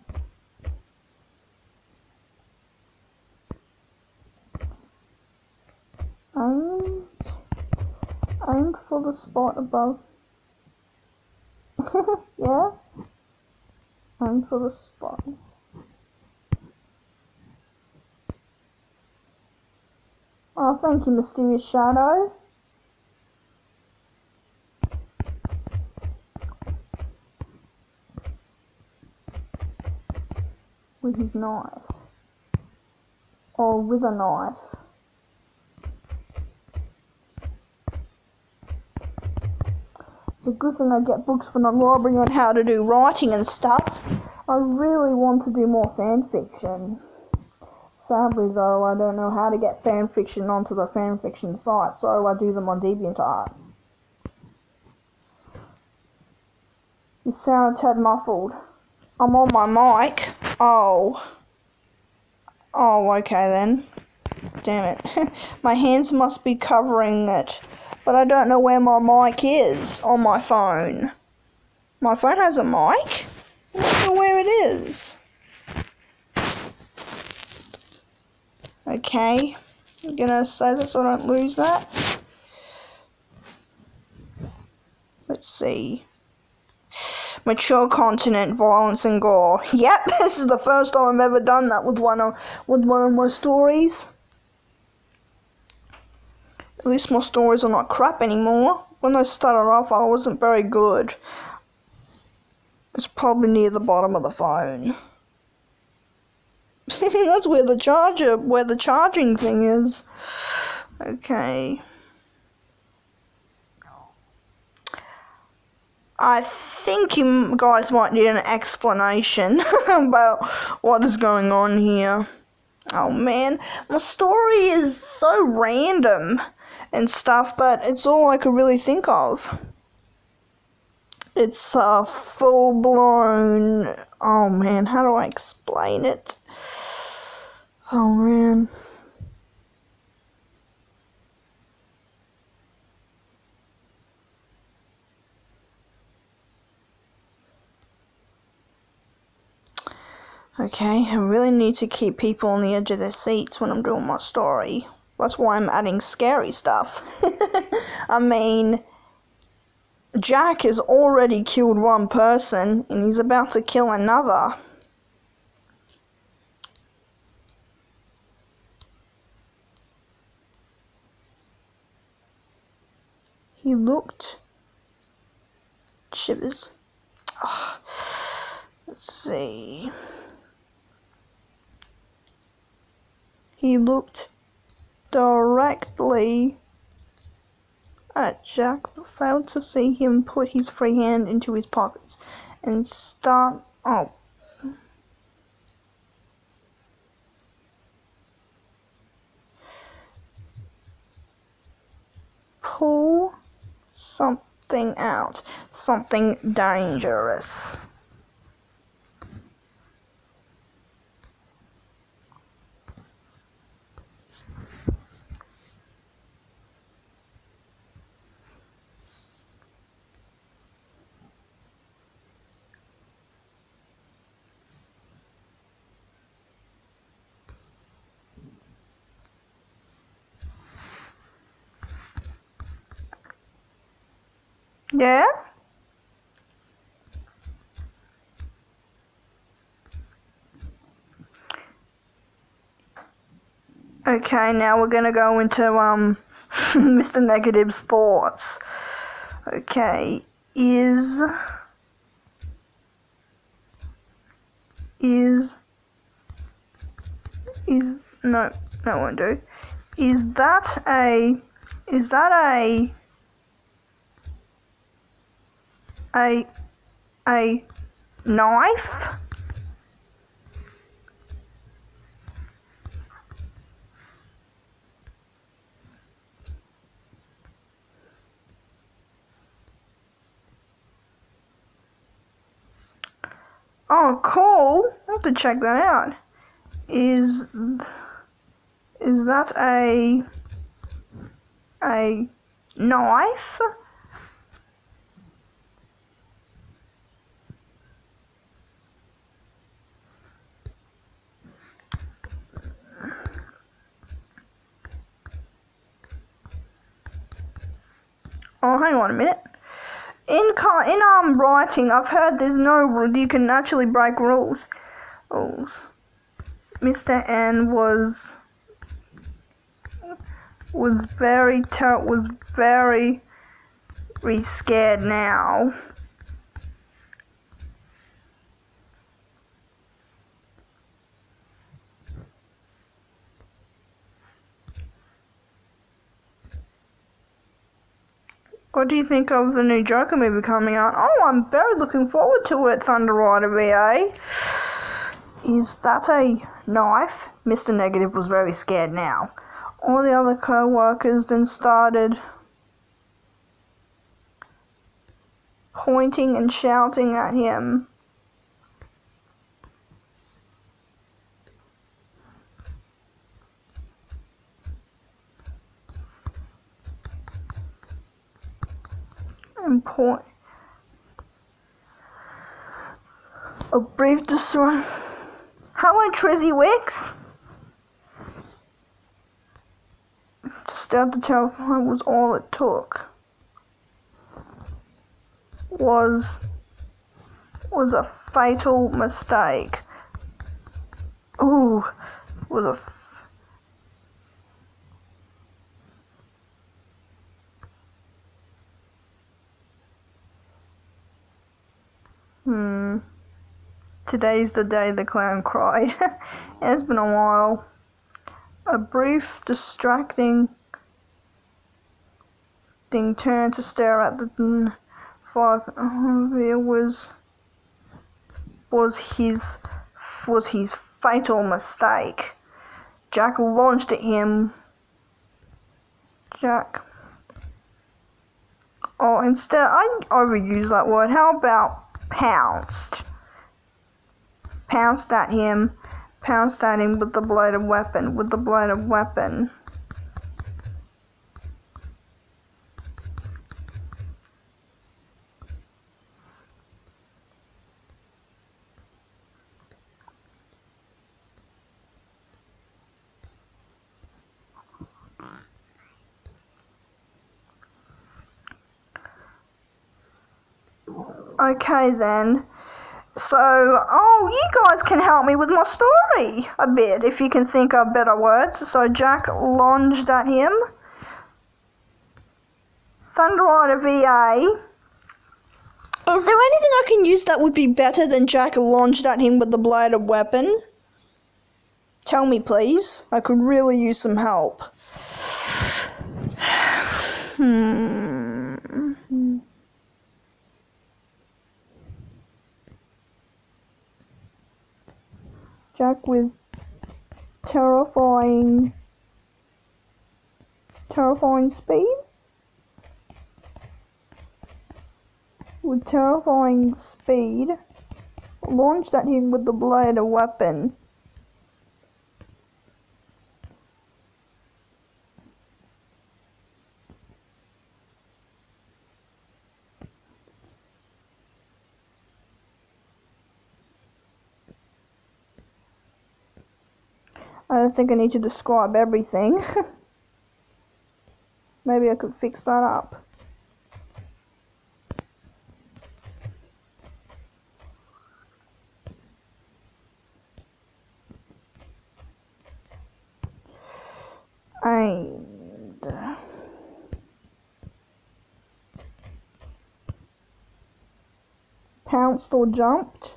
Aimed for the spot above. Yeah? Aimed for the spot. Oh, thank you, Mysterious Shadow. With his knife. Or with a knife. It's a good thing I get books for not library on how to do writing and stuff. I really want to do more fan fiction. Sadly though, I don't know how to get fan fiction onto the fan fiction site, so I do them on DeviantArt. You sound a tad muffled. I'm on my mic. Oh. Oh, okay then. Damn it. My hands must be covering it. But I don't know where my mic is on my phone. My phone has a mic? I don't know where it is. Okay. I'm gonna save it so I don't lose that. Let's see. Mature content, violence and gore. Yep, this is the first time I've ever done that with one of my stories. At least my stories are not crap anymore. When I started off, I wasn't very good. It's probably near the bottom of the phone. That's where the charging thing is. Okay. I think you guys might need an explanation about what is going on here. Oh man, my story is so random and stuff, but it's all I could really think of. It's full-blown... Oh man, how do I explain it? Oh man. Okay, I really need to keep people on the edge of their seats when I'm doing my story. That's why I'm adding scary stuff. I mean, Jack has already killed one person, and he's about to kill another. He looked... Shivers. Oh, let's see... He looked directly at Jack, but failed to see him put his free hand into his pockets and start... Oh. Pull something out. Something dangerous. Yeah? Okay, now we're gonna go into, Mr. Negative's thoughts. Okay, no, that won't do. Is that a knife? Oh, cool. I'll have to check that out. Is that a knife? Oh, hang on a minute. In writing, I've heard you can actually break rules. Mr. N was very scared now. What do you think of the new Joker movie coming out? Oh, I'm very looking forward to it, Thunder Rider VA. Is that a knife? Mr. Negative was very scared now. All the other co-workers then started pointing and shouting at him. important. A brief description. Hello, Trizzy Wicks. To start the telephone was all it took. Was a fatal mistake. Ooh, was a. Today's the day the clown cried. It's been a while. A brief, distracting turn to stare at the fire was his fatal mistake. Jack launched at him. Instead, I overuse that word. How about pounced? Pounced at him with the bladed weapon. Okay then. So, you guys can help me with my story a bit if you can think of better words. So Jack lunged at him. Thunder Rider VA. Is there anything I can use that would be better than Jack lunged at him with the bladed weapon? Tell me, please. I could really use some help. Jack with terrifying speed? With terrifying speed, launched at him with the bladed weapon. I don't think I need to describe everything. Maybe I could fix that up. And pounced or jumped.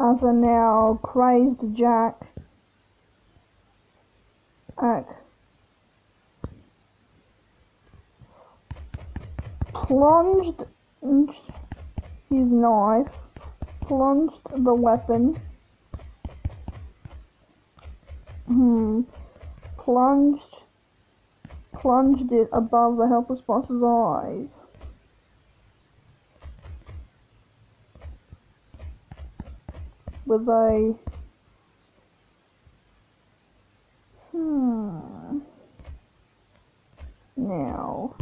As a now crazed Jack plunged his knife, plunged the weapon, plunged it above the helpless boss's eyes. With a now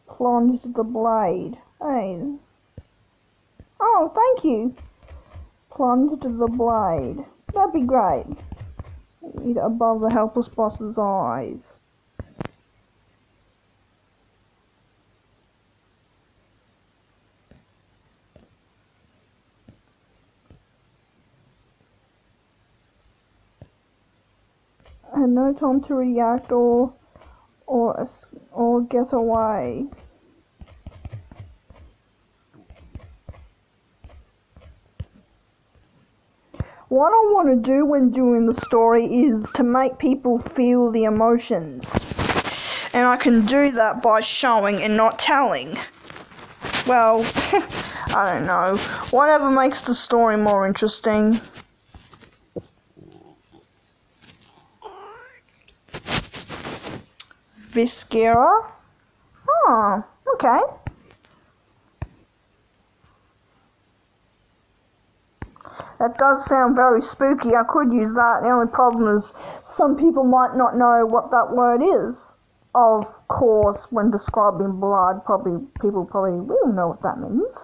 plunged the blade. Hey. Oh, thank you. Plunged the blade. That'd be great. Above the helpless boss's eyes. Had no time to react or get away. What I want to do when doing the story is to make people feel the emotions. And I can do that by showing and not telling. Well, I don't know. Whatever makes the story more interesting. Viscera. Oh, okay. That does sound very spooky. I could use that. The only problem is some people might not know what that word is. Of course, when describing blood, people probably will know what that means.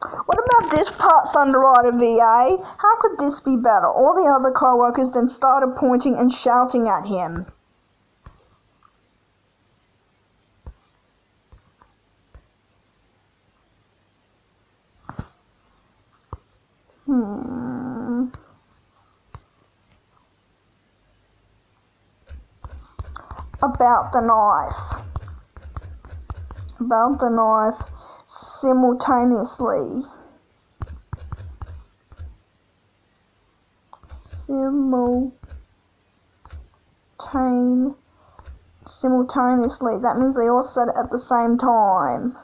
What about this part, Thunder Rider VA? How could this be better? All the other co-workers then started pointing and shouting at him. About the knife. About the knife simultaneously. Simultaneously. That means they all said it at the same time.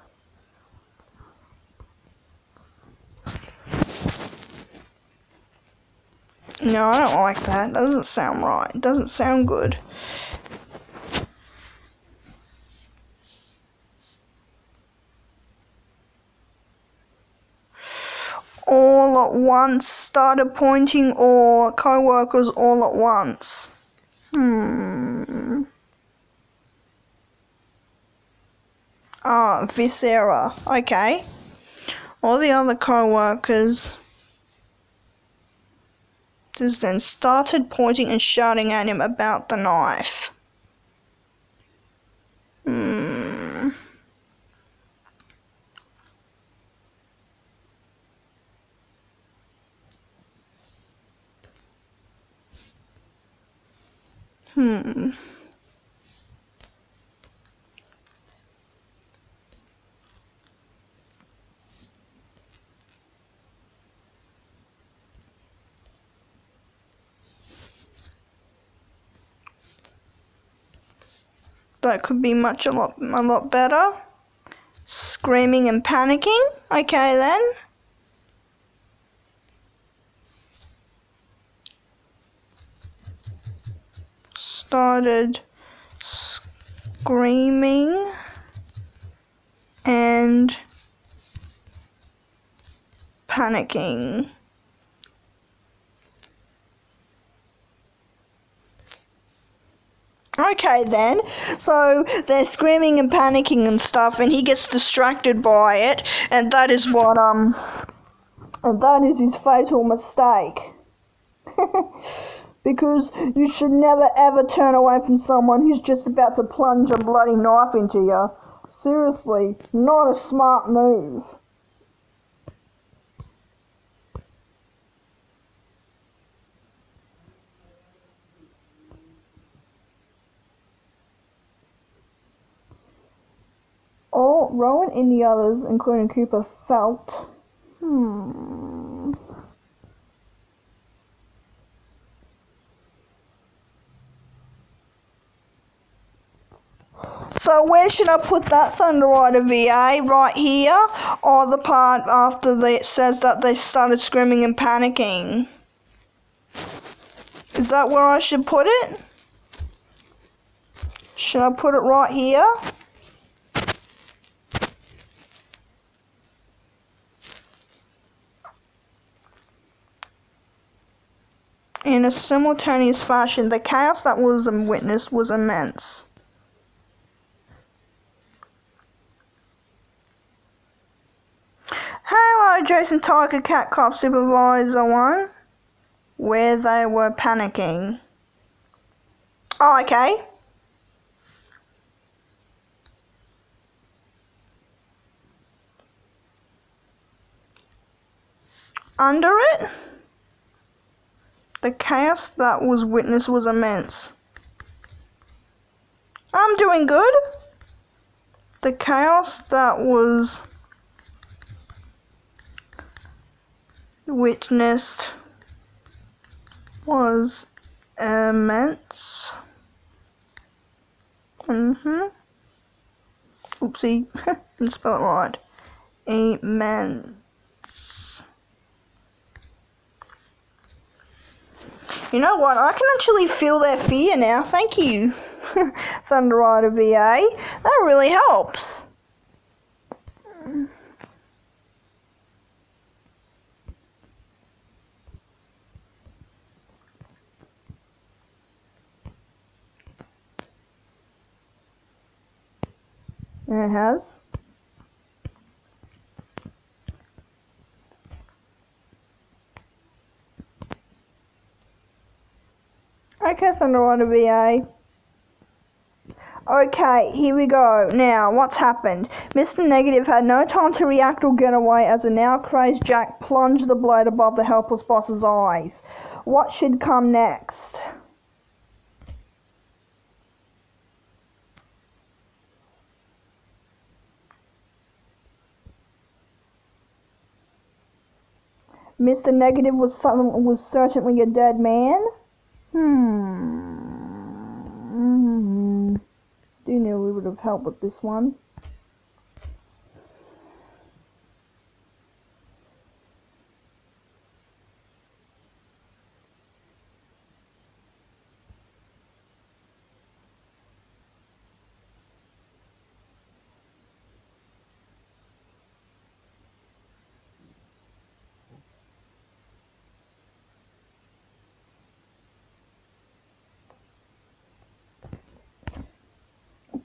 No, I don't like that. It doesn't sound right. It doesn't sound good. All at once started pointing, or co-workers all at once. Viscera. Okay. All the other co-workers just then started pointing and shouting at him about the knife. That could be a lot better. Screaming and panicking. Okay then. Started screaming and panicking. Okay then, so they're screaming and panicking and stuff, and he gets distracted by it, and that is what, and that is his fatal mistake. Because you should never ever turn away from someone who's just about to plunge a bloody knife into you. Seriously, not a smart move. All Rowan and the others, including Cooper, felt, So where should I put that, Thunder Rider VA? Right here, or the part after it says that they started screaming and panicking? Is that where I should put it? Should I put it right here? In a simultaneous fashion, the chaos that was witnessed was immense. Hello, Jason Tiger Cat Cop Supervisor 1. Where they were panicking. Oh, okay. Under it, the chaos that was witnessed was immense. I'm doing good. The chaos that was witnessed was immense. Oopsie, didn't spell it right. Immense. You know what? I can actually feel their fear now. Thank you, Thunder Rider VA. That really helps. And it has. Okay, Thunder Rider VA. Okay, here we go. Now, what's happened? Mr. Negative had no time to react or get away as a now crazed Jack plunged the blade above the helpless boss's eyes. What should come next? Mr. Negative was certainly a dead man. Do know we would have helped with this one.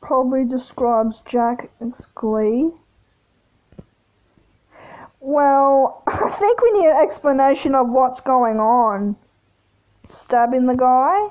Probably describes Jack's glee. Well, I think we need an explanation of what's going on. Stabbing the guy?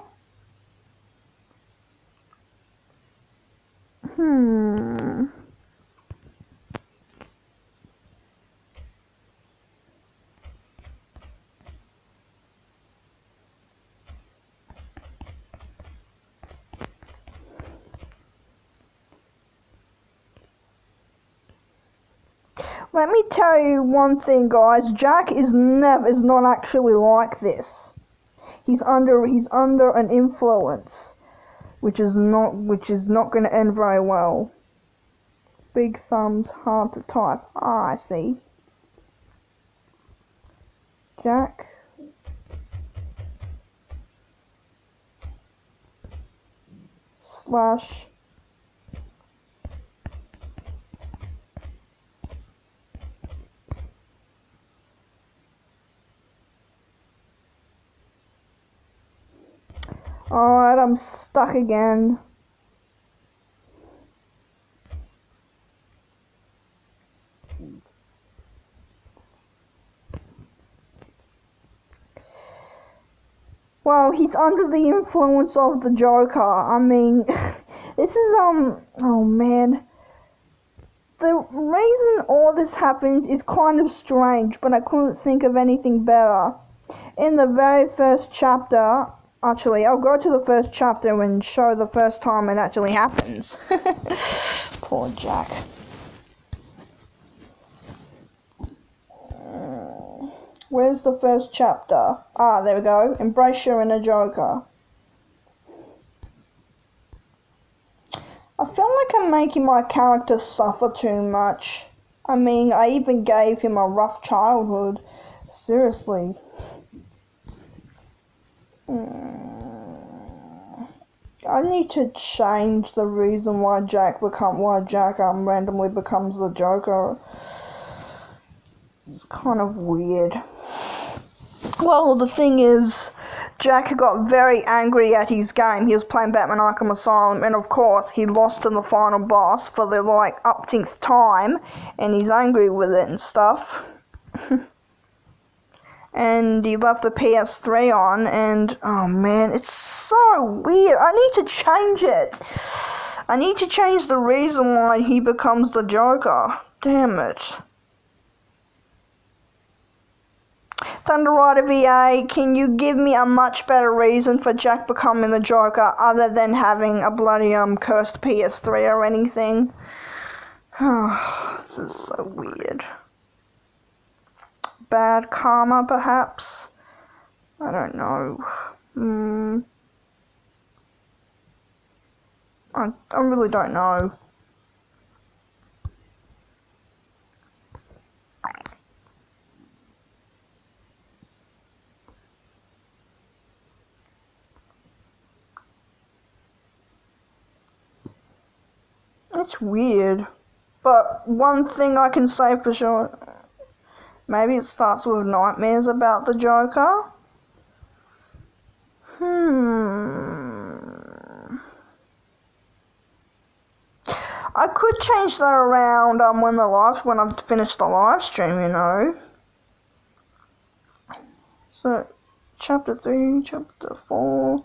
Let me tell you one thing, guys. Jack is not actually like this. He's under an influence, which is not going to end very well. Big thumbs, hard to type. Ah, I see. Jack. Slash. Alright, I'm stuck again. Well, he's under the influence of the Joker. I mean, this is, oh man. The reason all this happens is kind of strange, but I couldn't think of anything better. In the very first chapter, actually, I'll go to the first chapter and show the first time it actually happens. Poor Jack. Where's the first chapter? Ah, there we go. Embrace your inner Joker. I feel like I'm making my character suffer too much. I mean, I even gave him a rough childhood. Seriously. I need to change the reason why Jack randomly becomes the Joker. It's kind of weird. Well, the thing is, Jack got very angry at his game. He was playing Batman Arkham Asylum, and of course, he lost to the final boss for the, upteenth time, and he's angry with it and stuff. And he left the PS3 on, and, oh man, it's so weird. I need to change it. I need to change the reason why he becomes the Joker. Damn it. Thunder Rider VA, can you give me a much better reason for Jack becoming the Joker other than having a bloody cursed PS3 or anything? Oh, this is so weird. Bad karma, perhaps? I don't know. I really don't know. It's weird. But one thing I can say for sure, maybe it starts with nightmares about the Joker. I could change that around when I've finished the live stream, you know. So, chapter 3, chapter 4.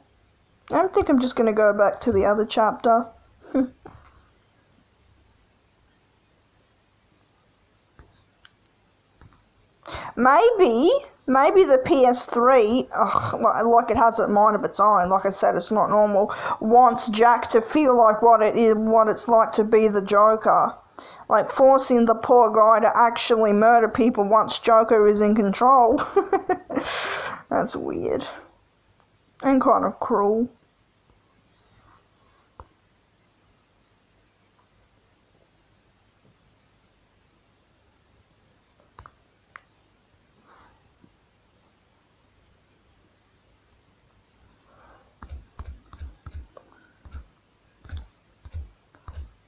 I think I'm just going to go back to the other chapter. Maybe the PS3, like it has a mind of its own, like I said, it's not normal, wants Jack to feel like what it's like to be the Joker. Like forcing the poor guy to actually murder people once Joker is in control. That's weird. And kind of cruel.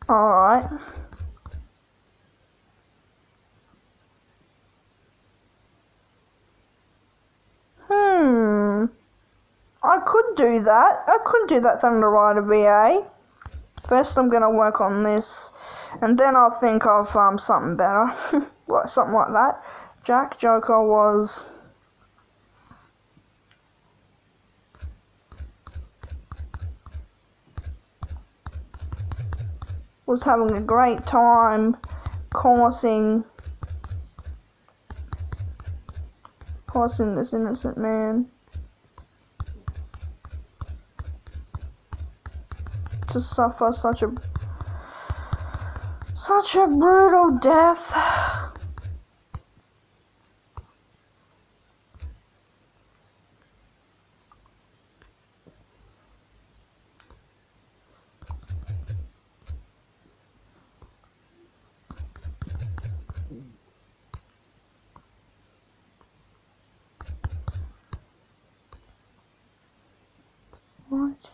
Alright. I could do that. I could do that thing to write a VA. First I'm gonna work on this, and then I'll think of something better. Like something like that. Jack Joker was having a great time causing this innocent man to suffer such a brutal death. What?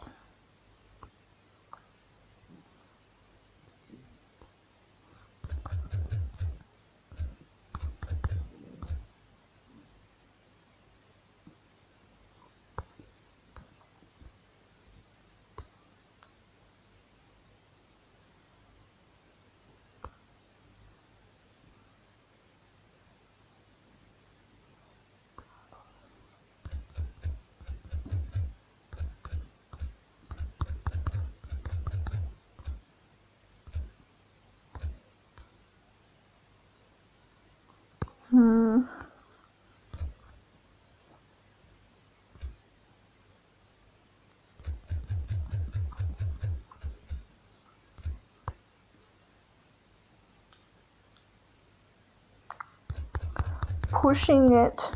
Pushing it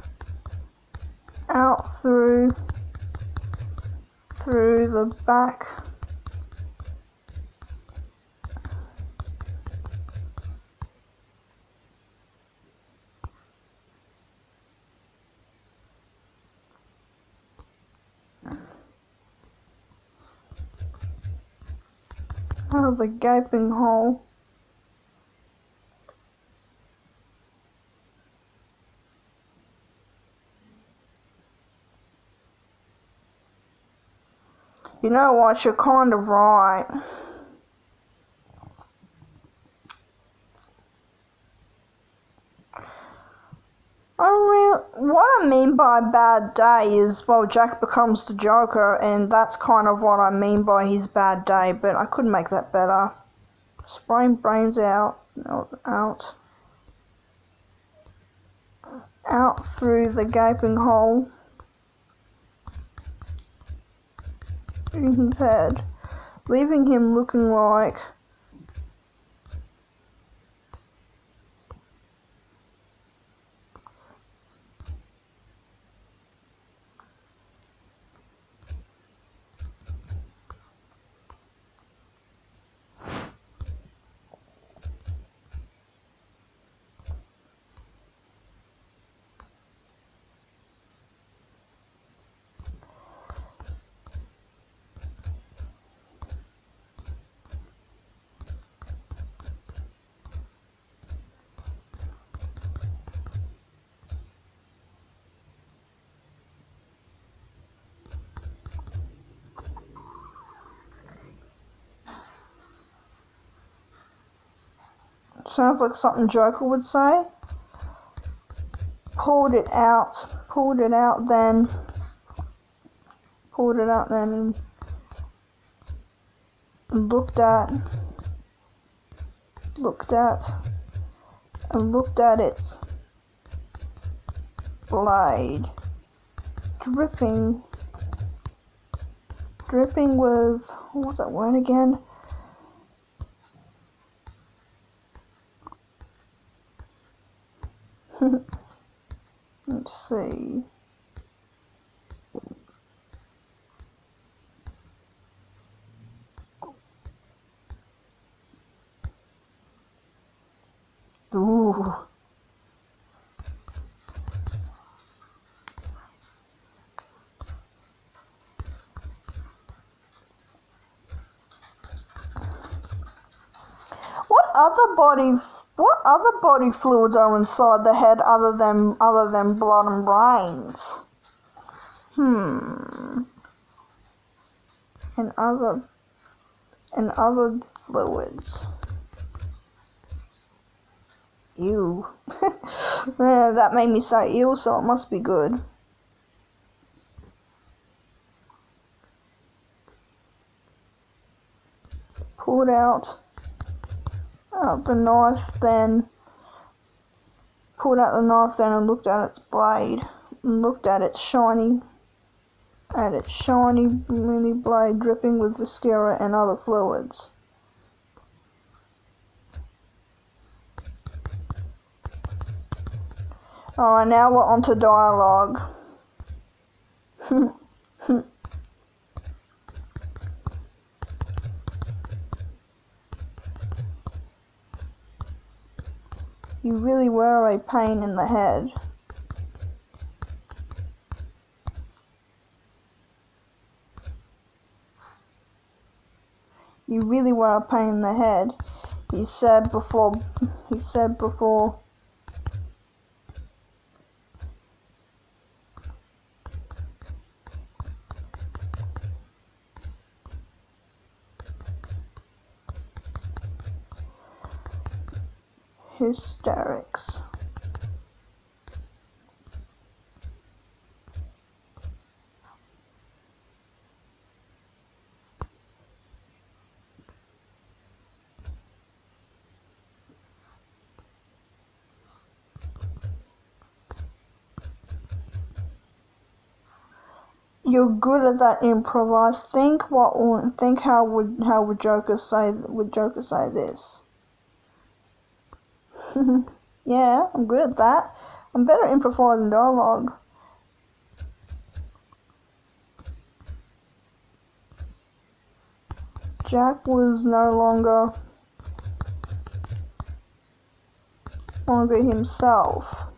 out through the back. Out of the gaping hole. You know what, you're kind of right. What I mean by bad day is, well, Jack becomes the Joker, and that's kind of what I mean by his bad day, but I could make that better. Spraying brains out through the gaping hole in his head, leaving him looking like Sounds like something Joker would say. Pulled it out then and looked at its blade, dripping with, what was that word again? Let's see. Ooh. What other body fluids are inside the head other than blood and brains? And other fluids. Ew. Yeah, that made me say ew, so it must be good. Pulled out the knife then. Pulled out the knife then and looked at its blade. And looked at its shiny mini blade dripping with viscera and other fluids. Alright, now we're on to dialogue. You really were a pain in the head. You really were a pain in the head, he said before hysterics. You're good at that improvise. Think how would Joker say this? Yeah, I'm good at that. I'm better at improvising dialogue. Jack was no longer himself.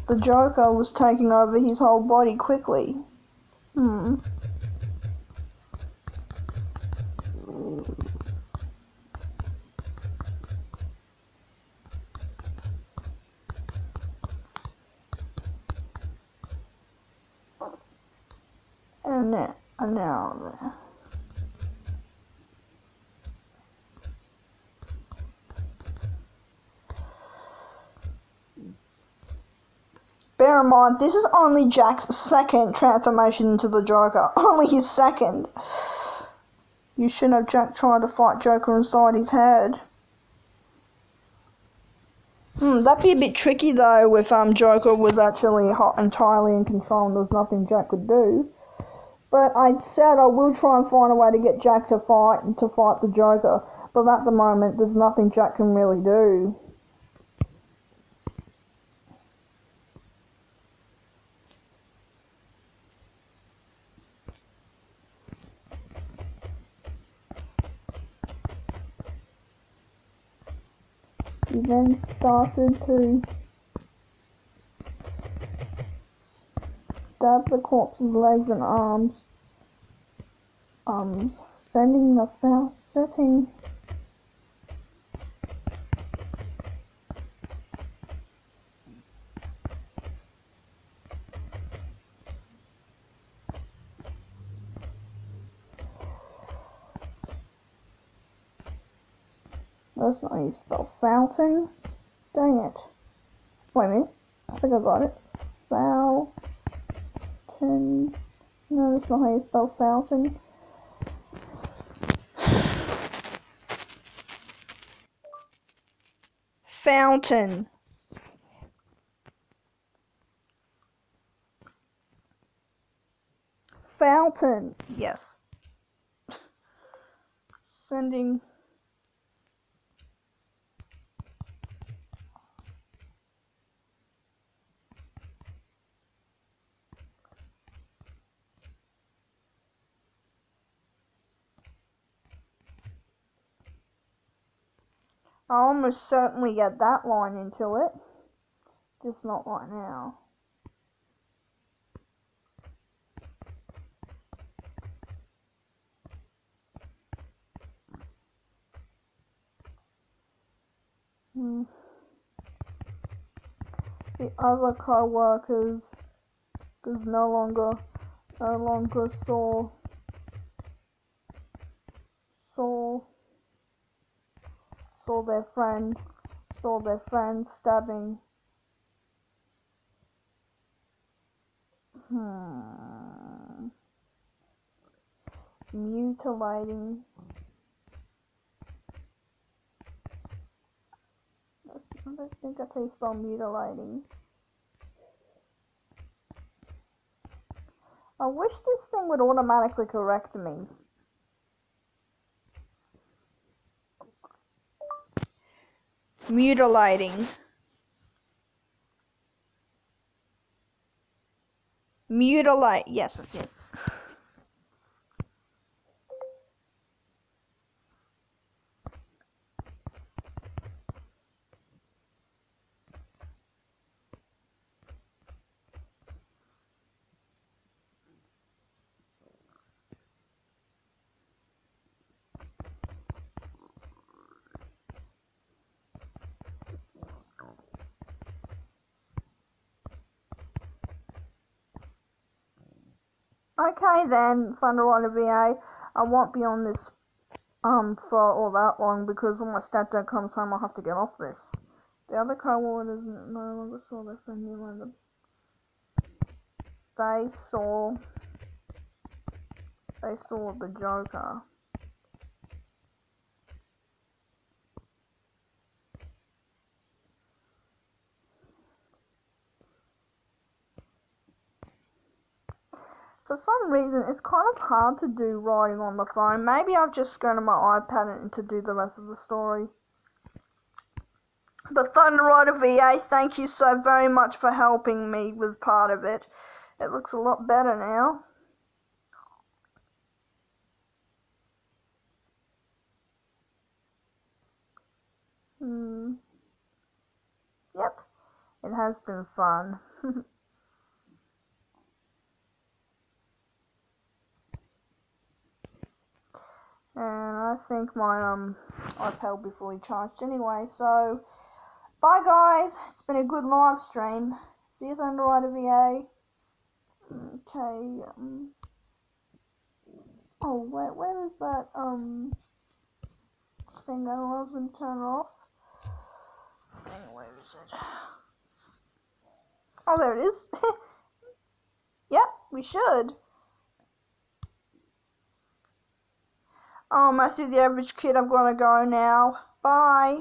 The Joker was taking over his whole body quickly. And now there. Bear in mind, this is only Jack's second transformation into the Joker. Only his second. You shouldn't have Jack trying to fight Joker inside his head. That'd be a bit tricky though if Joker was actually entirely in control and there was nothing Jack could do. But I said I will try and find a way to get Jack to fight the Joker. But at the moment, there's nothing Jack can really do. He then started to stab the corpse's legs and arms, setting That's not how you spell fountain. Dang it. Wait a minute. I think I got it. Fountain. No, that's not how you spell fountain. Fountain. Fountain. Yes. Sending. I'll almost certainly get that line into it. Just not right now. The other co-workers no longer saw their friend stabbing mutilating. I don't think that's how you spell mutilating. I wish this thing would automatically correct me. Mutilating. Mutilate. Yes, that's it. Okay then, Thunder Rider VA, I won't be on this for all that long because when my stepdad comes home I'll have to get off this. The other co-workers no longer saw their friend Miranda. They saw the Joker. For some reason, it's kind of hard to do writing on the phone. Maybe I'll just go to my iPad and to do the rest of the story. But Thunder Rider VA, thank you so very much for helping me with part of it. It looks a lot better now. Yep, it has been fun. And I think my iPad will be fully charged anyway, so bye guys, it's been a good live stream. See you Thunder Rider VA. Okay, oh where is that thing that I was going to turn off? Where is it? Oh, there it is. Yep, we should. Oh, Matthew the Average Kid, I'm gonna go now. Bye.